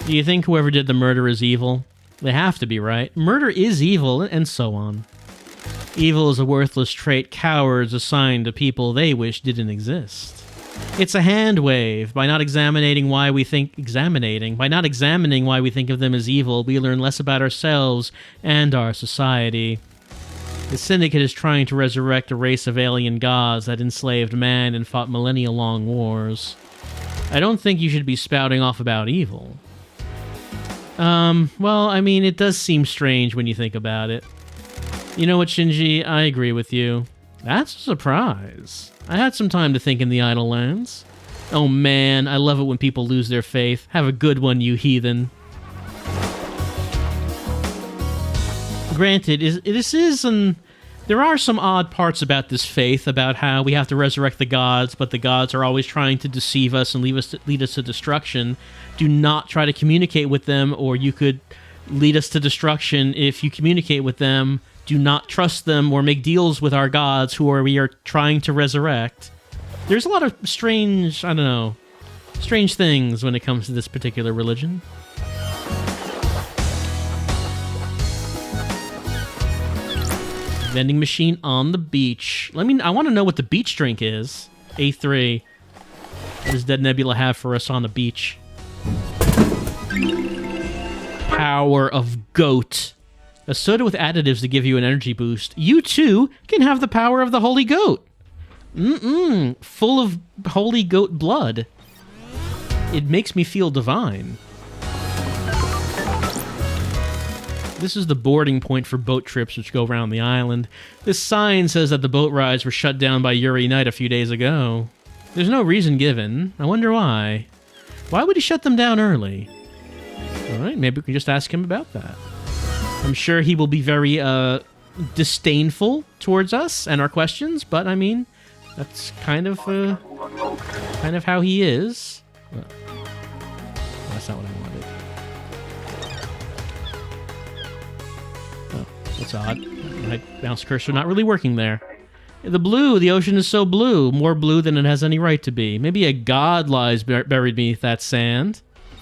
Do you think whoever did the murder is evil? They have to be, right? Murder is evil, and so on. Evil is a worthless trait cowards assign to people they wish didn't exist. It's a hand wave. By not examining why we think of them as evil, we learn less about ourselves and our society. The Syndicate is trying to resurrect a race of alien gods that enslaved man and fought millennia-long wars. I don't think you should be spouting off about evil. Well, I mean, it does seem strange when you think about it. You know what, Shinji? I agree with you. That's a surprise. I had some time to think in the Idle Lands. Oh man, I love it when people lose their faith. Have a good one, you heathen. Granted, there are some odd parts about this faith, about how we have to resurrect the gods, but the gods are always trying to deceive us and lead us to destruction. Do not try to communicate with them, or you could lead us to destruction if you communicate with them. Do not trust them or make deals with our gods we are trying to resurrect. There's a lot of strange things when it comes to this particular religion. Vending machine on the beach. I want to know what the beach drink is. A3. What does Dead Nebula have for us on the beach? Power of Goat. A soda with additives to give you an energy boost. You too can have the power of the Holy Goat. Full of Holy Goat blood. It makes me feel divine. This is the boarding point for boat trips which go around the island. This sign says that the boat rides were shut down by Yuri Knight a few days ago. There's no reason given. I wonder why. Why would he shut them down early? Alright, maybe we can just ask him about that. I'm sure he will be very disdainful towards us and our questions, but I mean, that's kind of how he is. Oh, that's not what I wanted. Oh, that's odd. My mouse cursor not really working there. The ocean is so blue, more blue than it has any right to be. Maybe a god lies buried beneath that sand.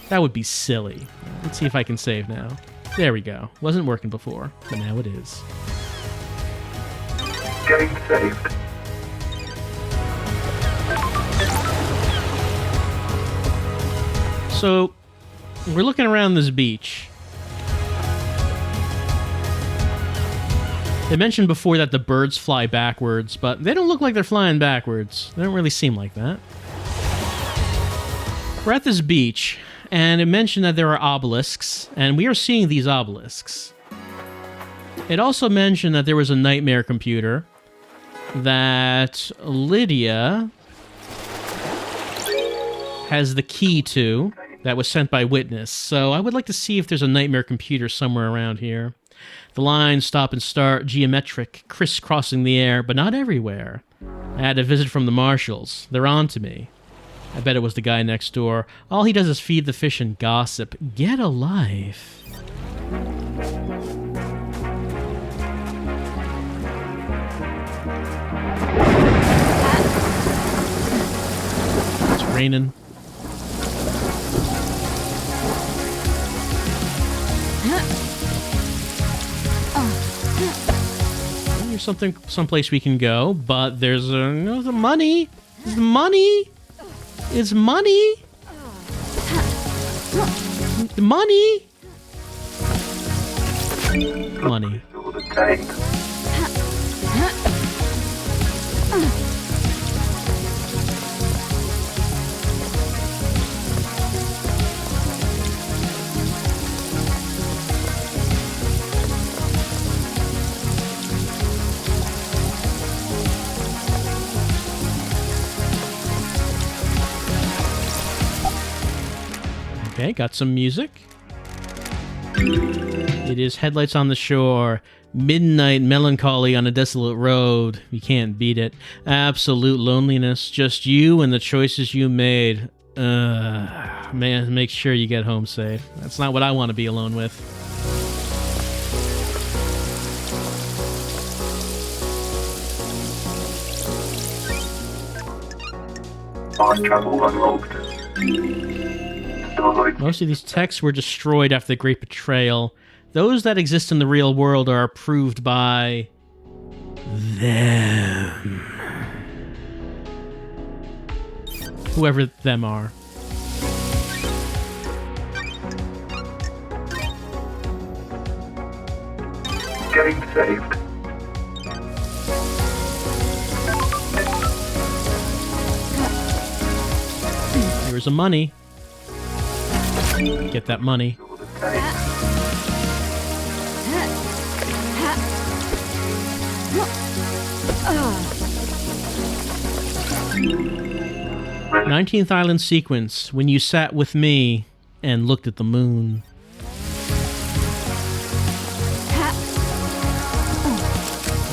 That would be silly. Let's see if I can save now. There we go. Wasn't working before, but now it is. Getting saved. So, we're looking around this beach. They mentioned before that the birds fly backwards, but they don't look like they're flying backwards. They don't really seem like that. We're at this beach, and it mentioned that there are obelisks, and we are seeing these obelisks. It also mentioned that there was a nightmare computer that Lydia has the key to that was sent by witness. So I would like to see if there's a nightmare computer somewhere around here. The lines stop and start, geometric, crisscrossing the air, but not everywhere. I had a visit from the marshals. They're on to me. I bet it was the guy next door. All he does is feed the fish and gossip. Get a life. It's raining. There's someplace we can go, but there's no the money. It's money. It's money. The money. Money. Okay, got some music. It is Headlights on the Shore. Midnight melancholy on a desolate road. You can't beat it. Absolute loneliness. Just you and the choices you made. Man, make sure you get home safe. That's not what I want to be alone with. Fast travel unlocked. Most of these texts were destroyed after the Great Betrayal. Those that exist in the real world are approved by them. Whoever them are. Getting saved. Here's some money. Get that money. Ready. 19th Island sequence, when you sat with me and looked at the moon.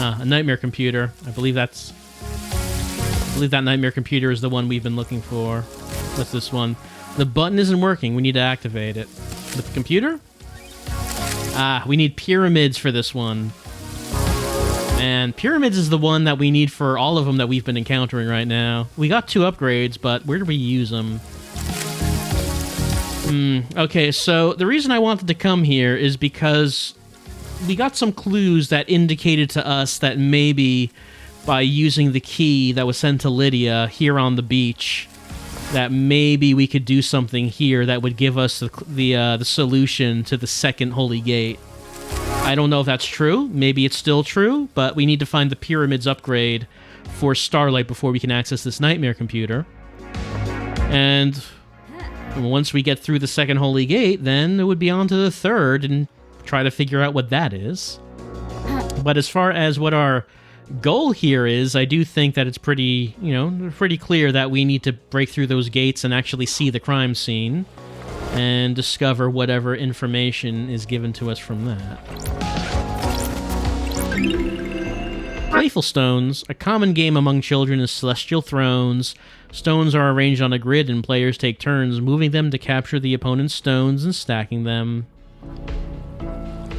A nightmare computer. I believe that nightmare computer is the one we've been looking for. What's this one? The button isn't working. We need to activate it. With the computer? We need pyramids for this one. And pyramids is the one that we need for all of them that we've been encountering right now. We got 2 upgrades, but where do we use them? Okay, so the reason I wanted to come here is because we got some clues that indicated to us that maybe by using the key that was sent to Lydia here on the beach, that maybe we could do something here that would give us the solution to the second holy gate. I don't know if that's true. Maybe it's still true, but we need to find the pyramids upgrade for Starlight before we can access this nightmare computer. And once we get through the second holy gate, then it would be on to the third and try to figure out what that is. But as far as what our goal here is, I do think that it's pretty clear that we need to break through those gates and actually see the crime scene and discover whatever information is given to us from that. Playful stones. A common game among children is celestial thrones. Stones are arranged on a grid and players take turns moving them to capture the opponent's stones and stacking them.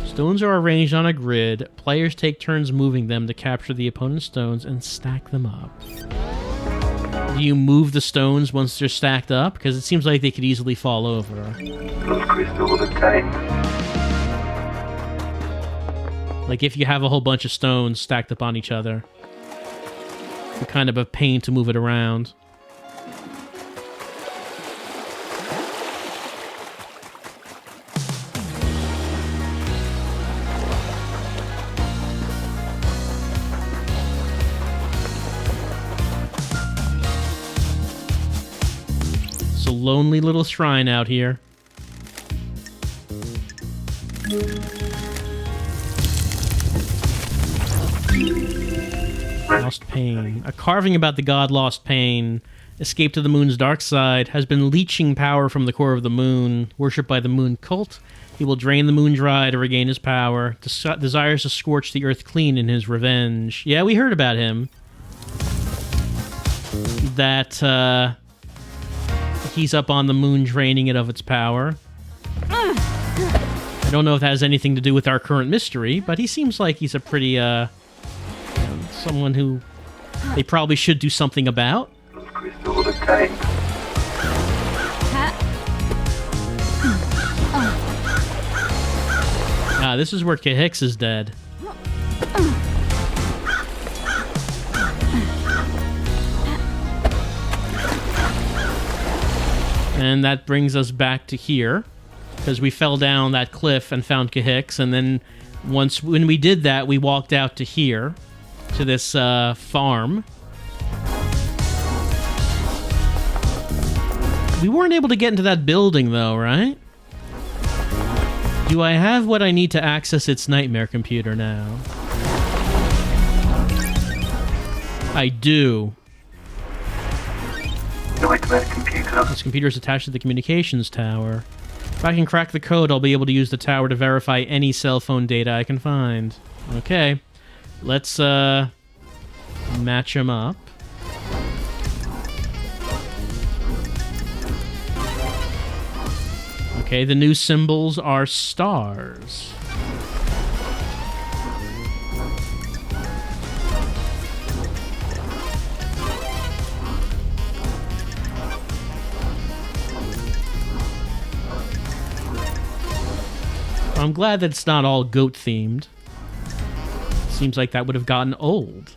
Stones are arranged on a grid. Players take turns moving them to capture the opponent's stones and stack them up. Do you move the stones once they're stacked up? Because it seems like they could easily fall over. Crystal obtained. Like if you have a whole bunch of stones stacked up on each other. It's kind of a pain to move it around. It's a lonely little shrine out here. Lost Pain. A carving about the god Lost Pain, escaped to the moon's dark side, has been leeching power from the core of the moon. Worshipped by the moon cult, he will drain the moon dry to regain his power. Desires to scorch the earth clean in his revenge. Yeah, we heard about him. That, he's up on the moon draining it of its power. I don't know if that has anything to do with our current mystery, but he seems like he's a pretty, someone who they probably should do something about. Ah, this is where Kahix is dead. And that brings us back to here, because we fell down that cliff and found Kahix, and then when we did that, we walked out to here, to this farm. We weren't able to get into that building, though, right? Do I have what I need to access its nightmare computer now? I do. Nightmare computer. This computer is attached to the communications tower. If I can crack the code, I'll be able to use the tower to verify any cell phone data I can find. Okay. Let's, match them up. Okay, the new symbols are stars. I'm glad that it's not all goat-themed. Seems like that would have gotten old.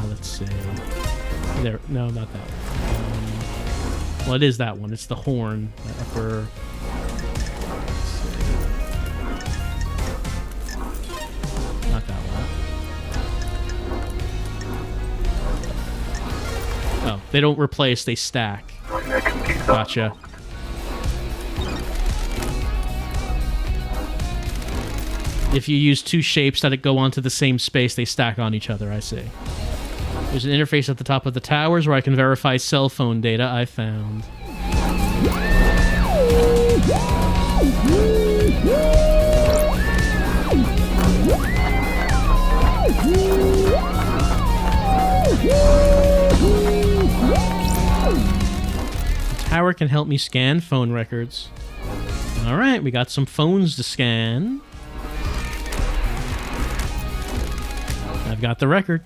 Let's see. There, no, not that one. Well, it is that one. It's the horn. The upper. Not that one. Oh, they don't replace, they stack. Gotcha. If you use two shapes that go onto the same space, they stack on each other, I see. There's an interface at the top of the towers where I can verify cell phone data I found. The tower can help me scan phone records. Alright, we got some phones to scan. I've got the record.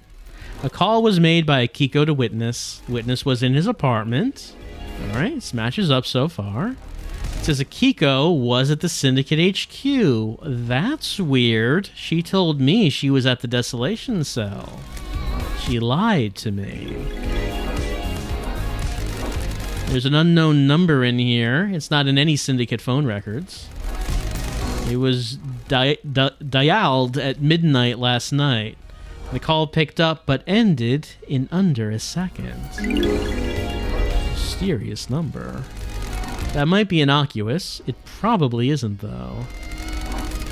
A call was made by Kiko to Witness. Witness was in his apartment. Alright, this matches up so far. It says Akiko was at the Syndicate HQ. That's weird. She told me she was at the Desolation Cell. She lied to me. There's an unknown number in here. It's not in any Syndicate phone records. It was dialed at midnight last night. The call picked up, but ended in under a second. Mysterious number. That might be innocuous. It probably isn't, though.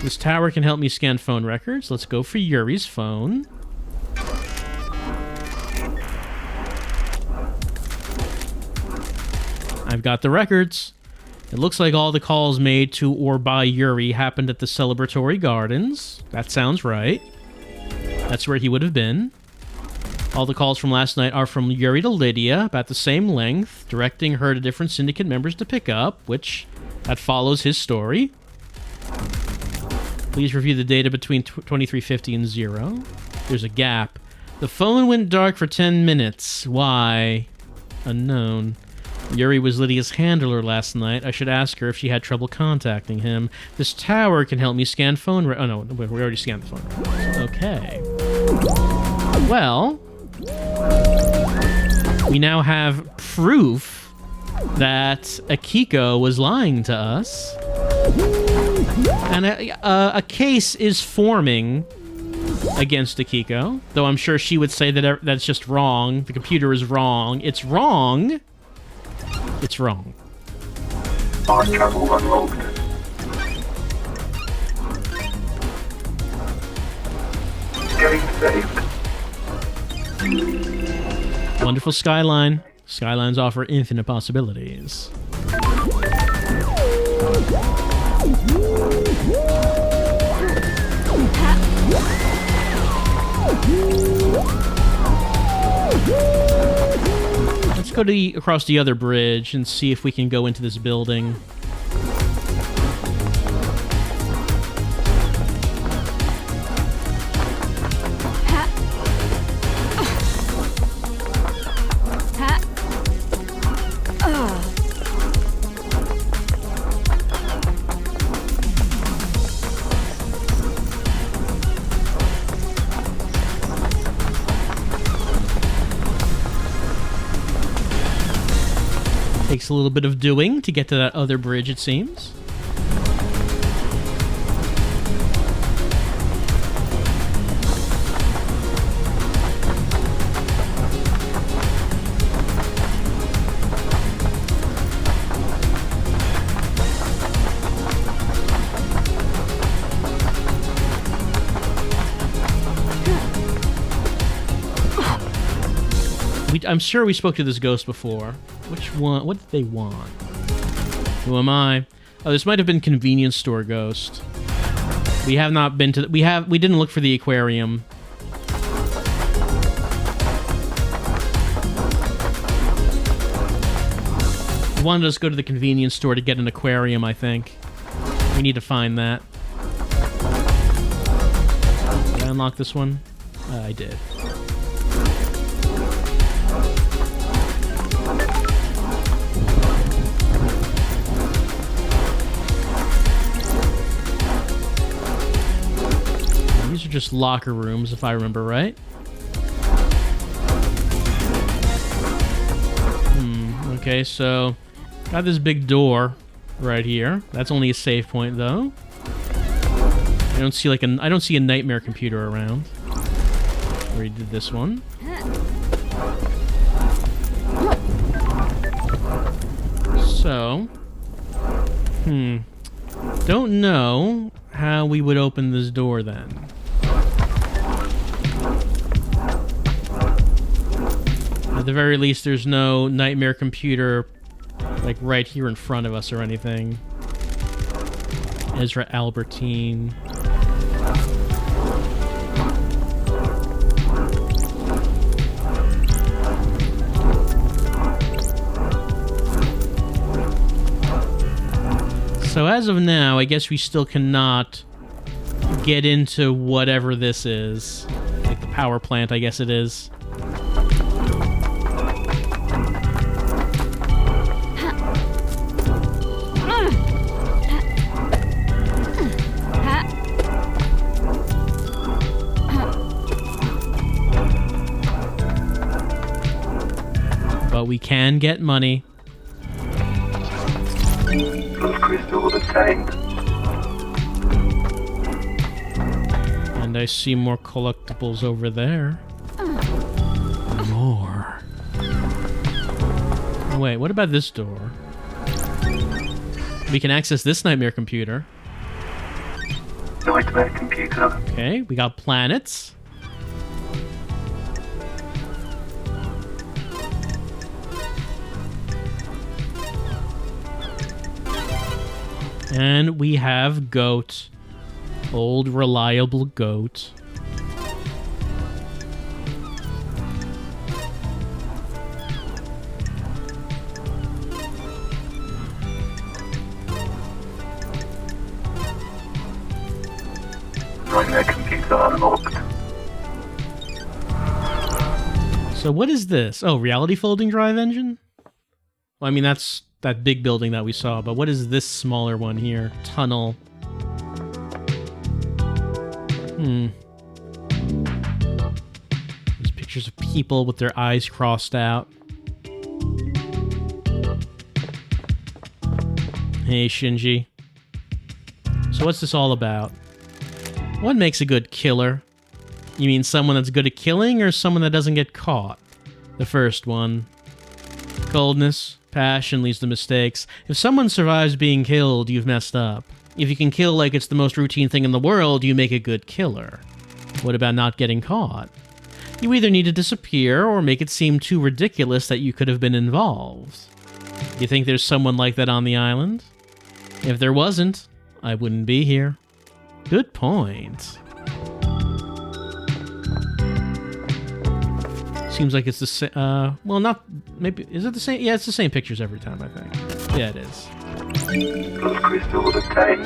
This tower can help me scan phone records. Let's go for Yuri's phone. I've got the records. It looks like all the calls made to or by Yuri happened at the Celebratory Gardens. That sounds right. That's where he would have been. All the calls from last night are from Yuri to Lydia, about the same length, directing her to different Syndicate members to pick up, which that follows his story. Please review the data between 2350 and 0. There's a gap. The phone went dark for 10 minutes. Why? Unknown. Yuri was Lydia's handler last night. I should ask her if she had trouble contacting him. This tower can help me scan phone... oh, no, we already scanned the phone records. Okay. Well, we now have proof that Akiko was lying to us. And a case is forming against Akiko, though I'm sure she would say that that's just wrong. The computer is wrong. It's wrong. It's wrong. On travel unlocked. Getting saved. Wonderful skyline. Skylines offer infinite possibilities. Let's go to across the other bridge and see if we can go into this building. Takes a little bit of doing to get to that other bridge, it seems. I'm sure we spoke to this ghost before. Which one? What did they want? Who am I? Oh, this might have been convenience store ghost. We have not been to... We didn't look for the aquarium. He wanted us to go to the convenience store to get an aquarium, I think. We need to find that. Did I unlock this one? I did. These are just locker rooms, if I remember right. Okay, so got this big door right here. That's only a save point, though. I don't see a nightmare computer around. Already did this one. So, don't know how we would open this door then. At the very least, there's no nightmare computer, like, right here in front of us or anything. Ezra Albertine. So as of now, I guess we still cannot get into whatever this is. Like the power plant, I guess it is. But we can get money. Those crystals are the same. And I see more collectibles over there. More. Wait, what about this door? We can access this nightmare computer. Nightmare computer. Okay, we got planets. And we have goat. Old, reliable goat. Nightmare computer unlocked. So what is this? Oh, reality folding drive engine? Well, I mean, that's that big building that we saw, but what is this smaller one here? Tunnel. There's pictures of people with their eyes crossed out. Hey, Shinji. So what's this all about? What makes a good killer? You mean someone that's good at killing or someone that doesn't get caught? The first one. Coldness, passion leads to mistakes. If someone survives being killed, you've messed up. If you can kill like it's the most routine thing in the world, you make a good killer. What about not getting caught? You either need to disappear or make it seem too ridiculous that you could have been involved. You think there's someone like that on the island? If there wasn't, I wouldn't be here. Good point. Seems like it's the same, well, not, maybe, is it the same? Yeah, it's the same pictures every time, I think. Yeah, it is. Those crystals obtained.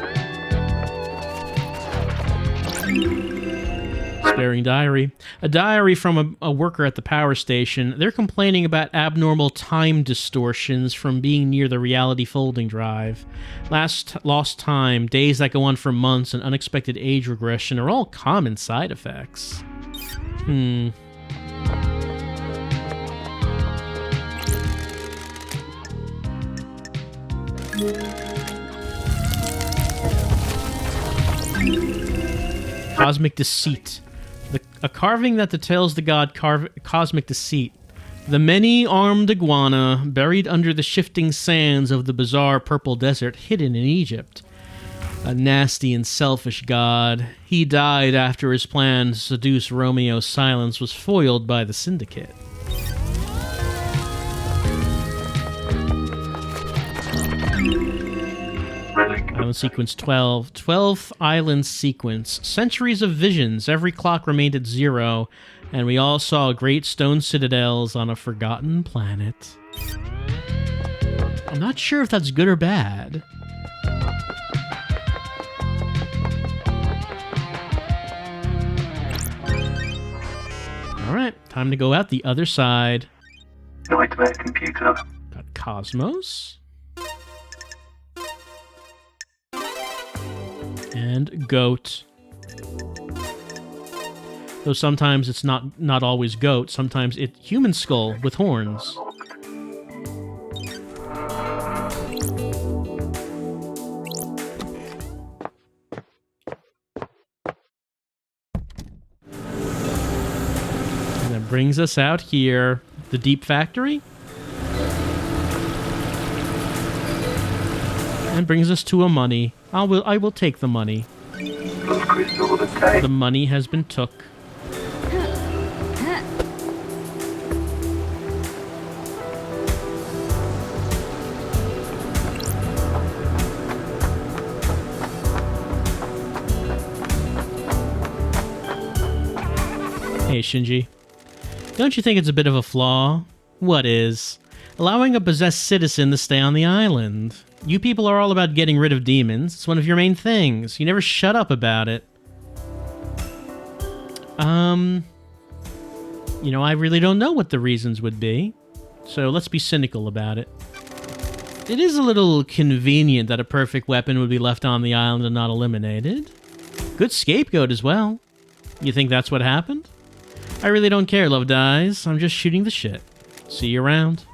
Sparing diary. A diary from a worker at the power station. They're complaining about abnormal time distortions from being near the reality folding drive. Lost time, days that go on for months, and unexpected age regression are all common side effects. Cosmic Deceit. A carving that details the god Cosmic Deceit. The many-armed iguana buried under the shifting sands of the bizarre purple desert hidden in Egypt. A nasty and selfish god. He died after his plan to seduce Romeo's silence was foiled by the Syndicate. Island Sequence 12. 12th Island Sequence. Centuries of visions. Every clock remained at 0, and we all saw great stone citadels on a forgotten planet. I'm not sure if that's good or bad. Alright, time to go out the other side. Nightmare computer. Got Cosmos. And goat. Though sometimes it's not always goat. Sometimes it's human skull with horns. And that brings us out here. The Deep Factory. And brings us to a money. I will take the money. Those crystals obtained. The money has been took. Hey, Shinji. Don't you think it's a bit of a flaw? What is? Allowing a possessed citizen to stay on the island. You people are all about getting rid of demons. It's one of your main things. You never shut up about it. You know, I really don't know what the reasons would be. So let's be cynical about it. It is a little convenient that a perfect weapon would be left on the island and not eliminated. Good scapegoat as well. You think that's what happened? I really don't care, Love Dies. I'm just shooting the shit. See you around.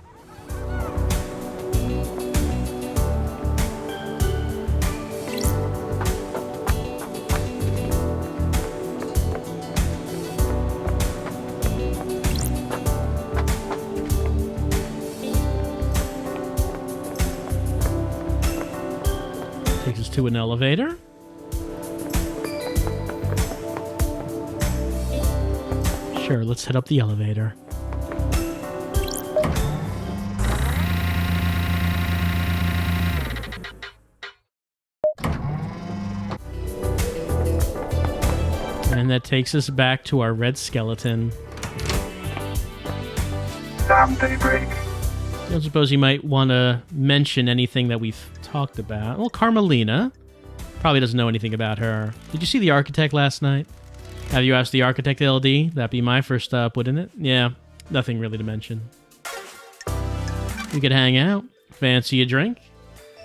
Takes us to an elevator. Sure, let's head up the elevator. And that takes us back to our red skeleton. Damn daybreak. I don't suppose you might want to mention anything that we've talked about. Well, Carmelina probably doesn't know anything about her. Did you see The Architect last night? Have you asked The Architect LD? That'd be my first up, wouldn't it? Yeah, nothing really to mention. We could hang out. Fancy a drink?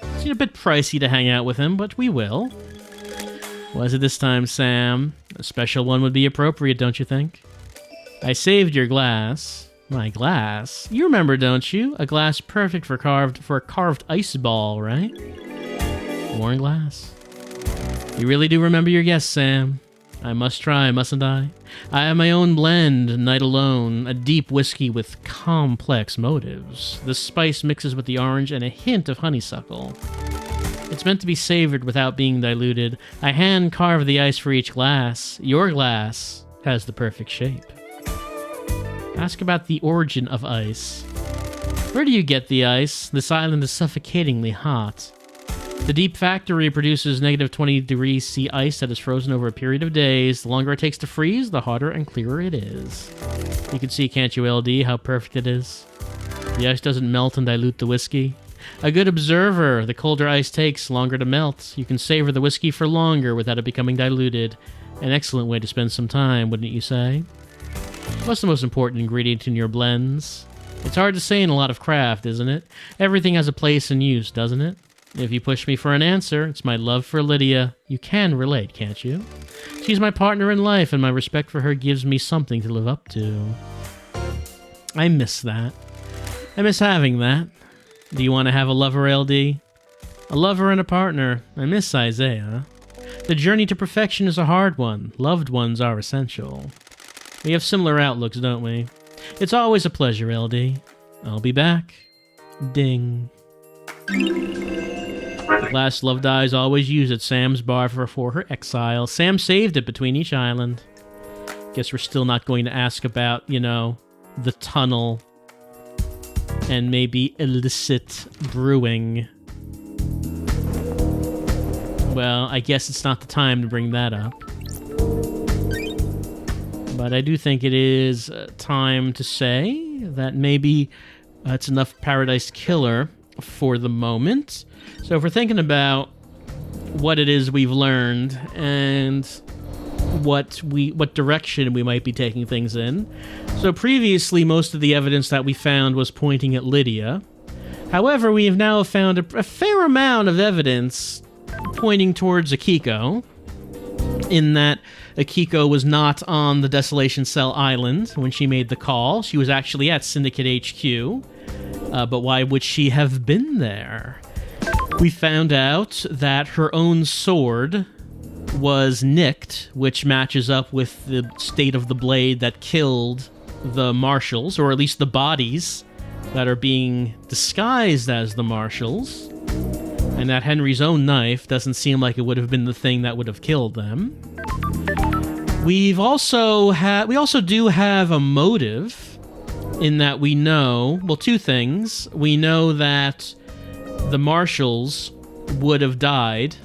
It's a bit pricey to hang out with him, but we will. Was it this time, Sam? A special one would be appropriate, don't you think? I saved your glass. My glass? You remember, don't you? A glass perfect for a carved ice ball, right? Worn glass. You really do remember your guess, Sam. I must try, mustn't I? I have my own blend, Night Alone, a deep whiskey with complex motives. The spice mixes with the orange and a hint of honeysuckle. It's meant to be savored without being diluted. I hand-carve the ice for each glass. Your glass has the perfect shape. Ask about the origin of ice. Where do you get the ice? This island is suffocatingly hot. The Deep Factory produces negative 20 degrees C ice that is frozen over a period of days. The longer it takes to freeze, the harder and clearer it is. You can see, can't you, LD, how perfect it is? The ice doesn't melt and dilute the whiskey. A good observer, the colder ice takes longer to melt. You can savor the whiskey for longer without it becoming diluted. An excellent way to spend some time, wouldn't you say? What's the most important ingredient in your blends? It's hard to say in a lot of craft, isn't it? Everything has a place and use, doesn't it? If you push me for an answer, it's my love for Lydia. You can relate, can't you? She's my partner in life, and my respect for her gives me something to live up to. I miss that. I miss having that. Do you want to have a lover, LD? A lover and a partner. I miss Isaiah. The journey to perfection is a hard one. Loved ones are essential. We have similar outlooks, don't we? It's always a pleasure, LD. I'll be back. Ding. The glass Love Dies always used at Sam's bar for her exile. Sam saved it between each island. Guess we're still not going to ask about, the tunnel and maybe illicit brewing. Well, I guess it's not the time to bring that up. But I do think it is time to say that maybe it's enough Paradise Killer for the moment. So if we're thinking about what it is we've learned and what direction we might be taking things in. So previously, most of the evidence that we found was pointing at Lydia. However, we have now found a fair amount of evidence pointing towards Akiko, in that Akiko was not on the Desolation Cell Island when she made the call. She was actually at Syndicate HQ. But why would she have been there? We found out that her own sword was nicked, which matches up with the state of the blade that killed the marshals, or at least the bodies that are being disguised as the marshals. And that Henry's own knife doesn't seem like it would have been the thing that would have killed them. We also do have a motive, in that we know, well, two things. We know that the marshals would have died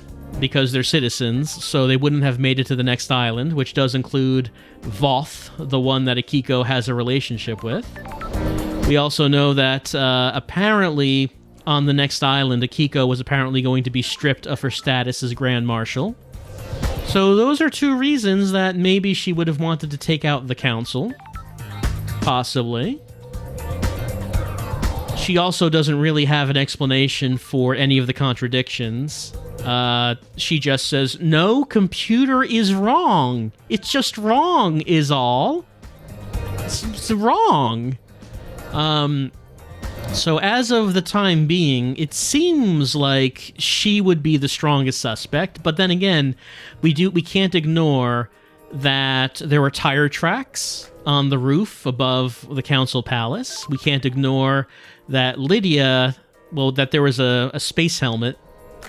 because they're citizens, so they wouldn't have made it to the next island, which does include Voth, the one that Akiko has a relationship with. We also know that apparently on the next island, Akiko was apparently going to be stripped of her status as Grand Marshal. So those are two reasons that maybe she would have wanted to take out the council. Possibly. She also doesn't really have an explanation for any of the contradictions. She just says, no, computer is wrong. It's just wrong, is all. It's wrong. So as of the time being, it seems like she would be the strongest suspect. But then again, we can't ignore that there were tire tracks on the roof above the council palace. We can't ignore that that there was a space helmet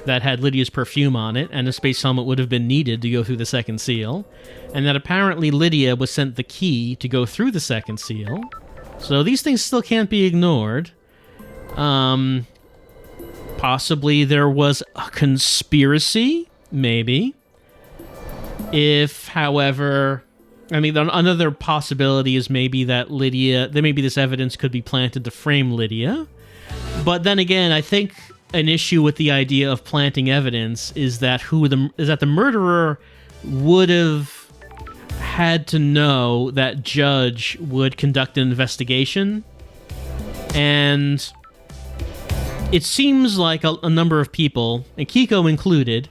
that had Lydia's perfume on it, and a space helmet would have been needed to go through the second seal, and that apparently Lydia was sent the key to go through the second seal. So these things still can't be ignored. Possibly there was a conspiracy, maybe. If, however, another possibility is maybe that maybe this evidence could be planted to frame Lydia. But then again, I think an issue with the idea of planting evidence is that the murderer would have had to know that Judge would conduct an investigation, and it seems like a number of people, and Kiko included,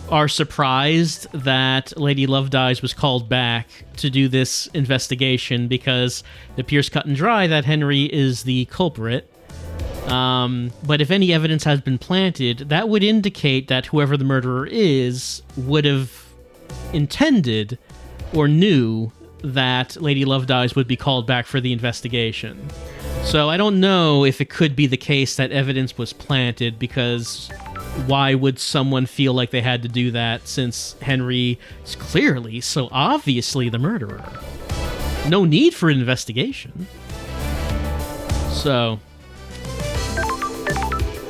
are surprised that Lady Lovedies was called back to do this investigation because it appears cut and dry that Henry is the culprit. But if any evidence has been planted, that would indicate that whoever the murderer is would have intended or knew that Lady Lovedies would be called back for the investigation. So I don't know if it could be the case that evidence was planted, because why would someone feel like they had to do that since Henry is clearly, so obviously the murderer? No need for an investigation. So,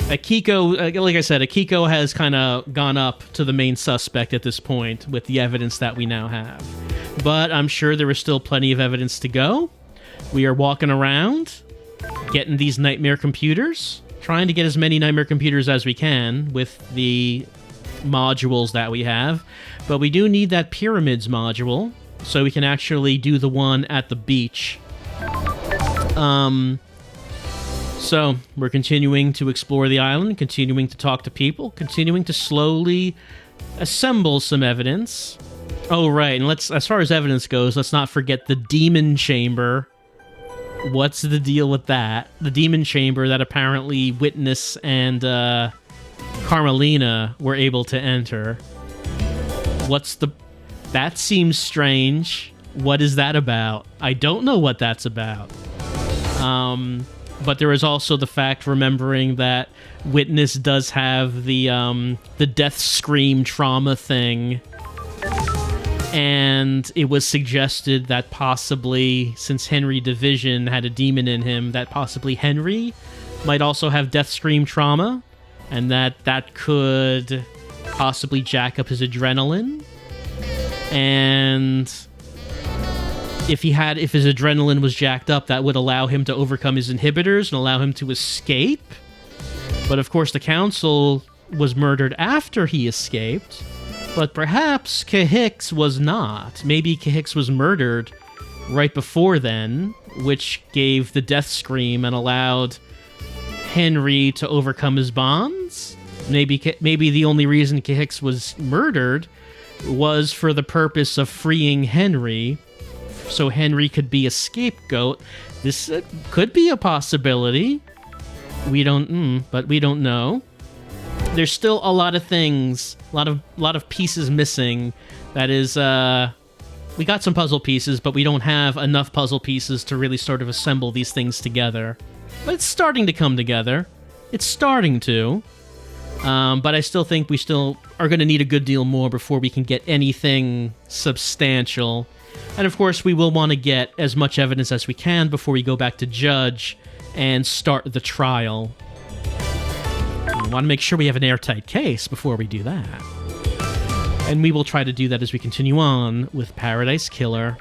Akiko, like I said, Akiko has kind of gone up to the main suspect at this point with the evidence that we now have. But I'm sure there is still plenty of evidence to go. We are walking around, getting these nightmare computers, trying to get as many nightmare computers as we can with the modules that we have. But we do need that pyramids module, so we can actually do the one at the beach. So we're continuing to explore the island, continuing to talk to people, continuing to slowly assemble some evidence. Oh, right, and as far as evidence goes, let's not forget the demon chamber. What's the deal with that? The demon chamber that apparently Witness and Carmelina were able to enter. That seems strange. What is that about? I don't know what that's about. But there is also the fact, remembering that Witness does have the death scream trauma thing. And it was suggested that possibly, since Henry Division had a demon in him, that possibly Henry might also have death scream trauma, and that could possibly jack up his adrenaline. And if his adrenaline was jacked up, that would allow him to overcome his inhibitors and allow him to escape. But of course, the council was murdered after he escaped. But perhaps Cahix was not. Maybe Cahix was murdered right before then, which gave the death scream and allowed Henry to overcome his bonds. Maybe the only reason Cahix was murdered was for the purpose of freeing Henry, so Henry could be a scapegoat. This could be a possibility. We don't know. There's still a lot of things, a lot of pieces missing. That is, we got some puzzle pieces, but we don't have enough puzzle pieces to really sort of assemble these things together. But it's starting to come together. It's starting to. But I still think we still are going to need a good deal more before we can get anything substantial. And of course, we will want to get as much evidence as we can before we go back to Judge and start the trial. We want to make sure we have an airtight case before we do that. And we will try to do that as we continue on with Paradise Killer.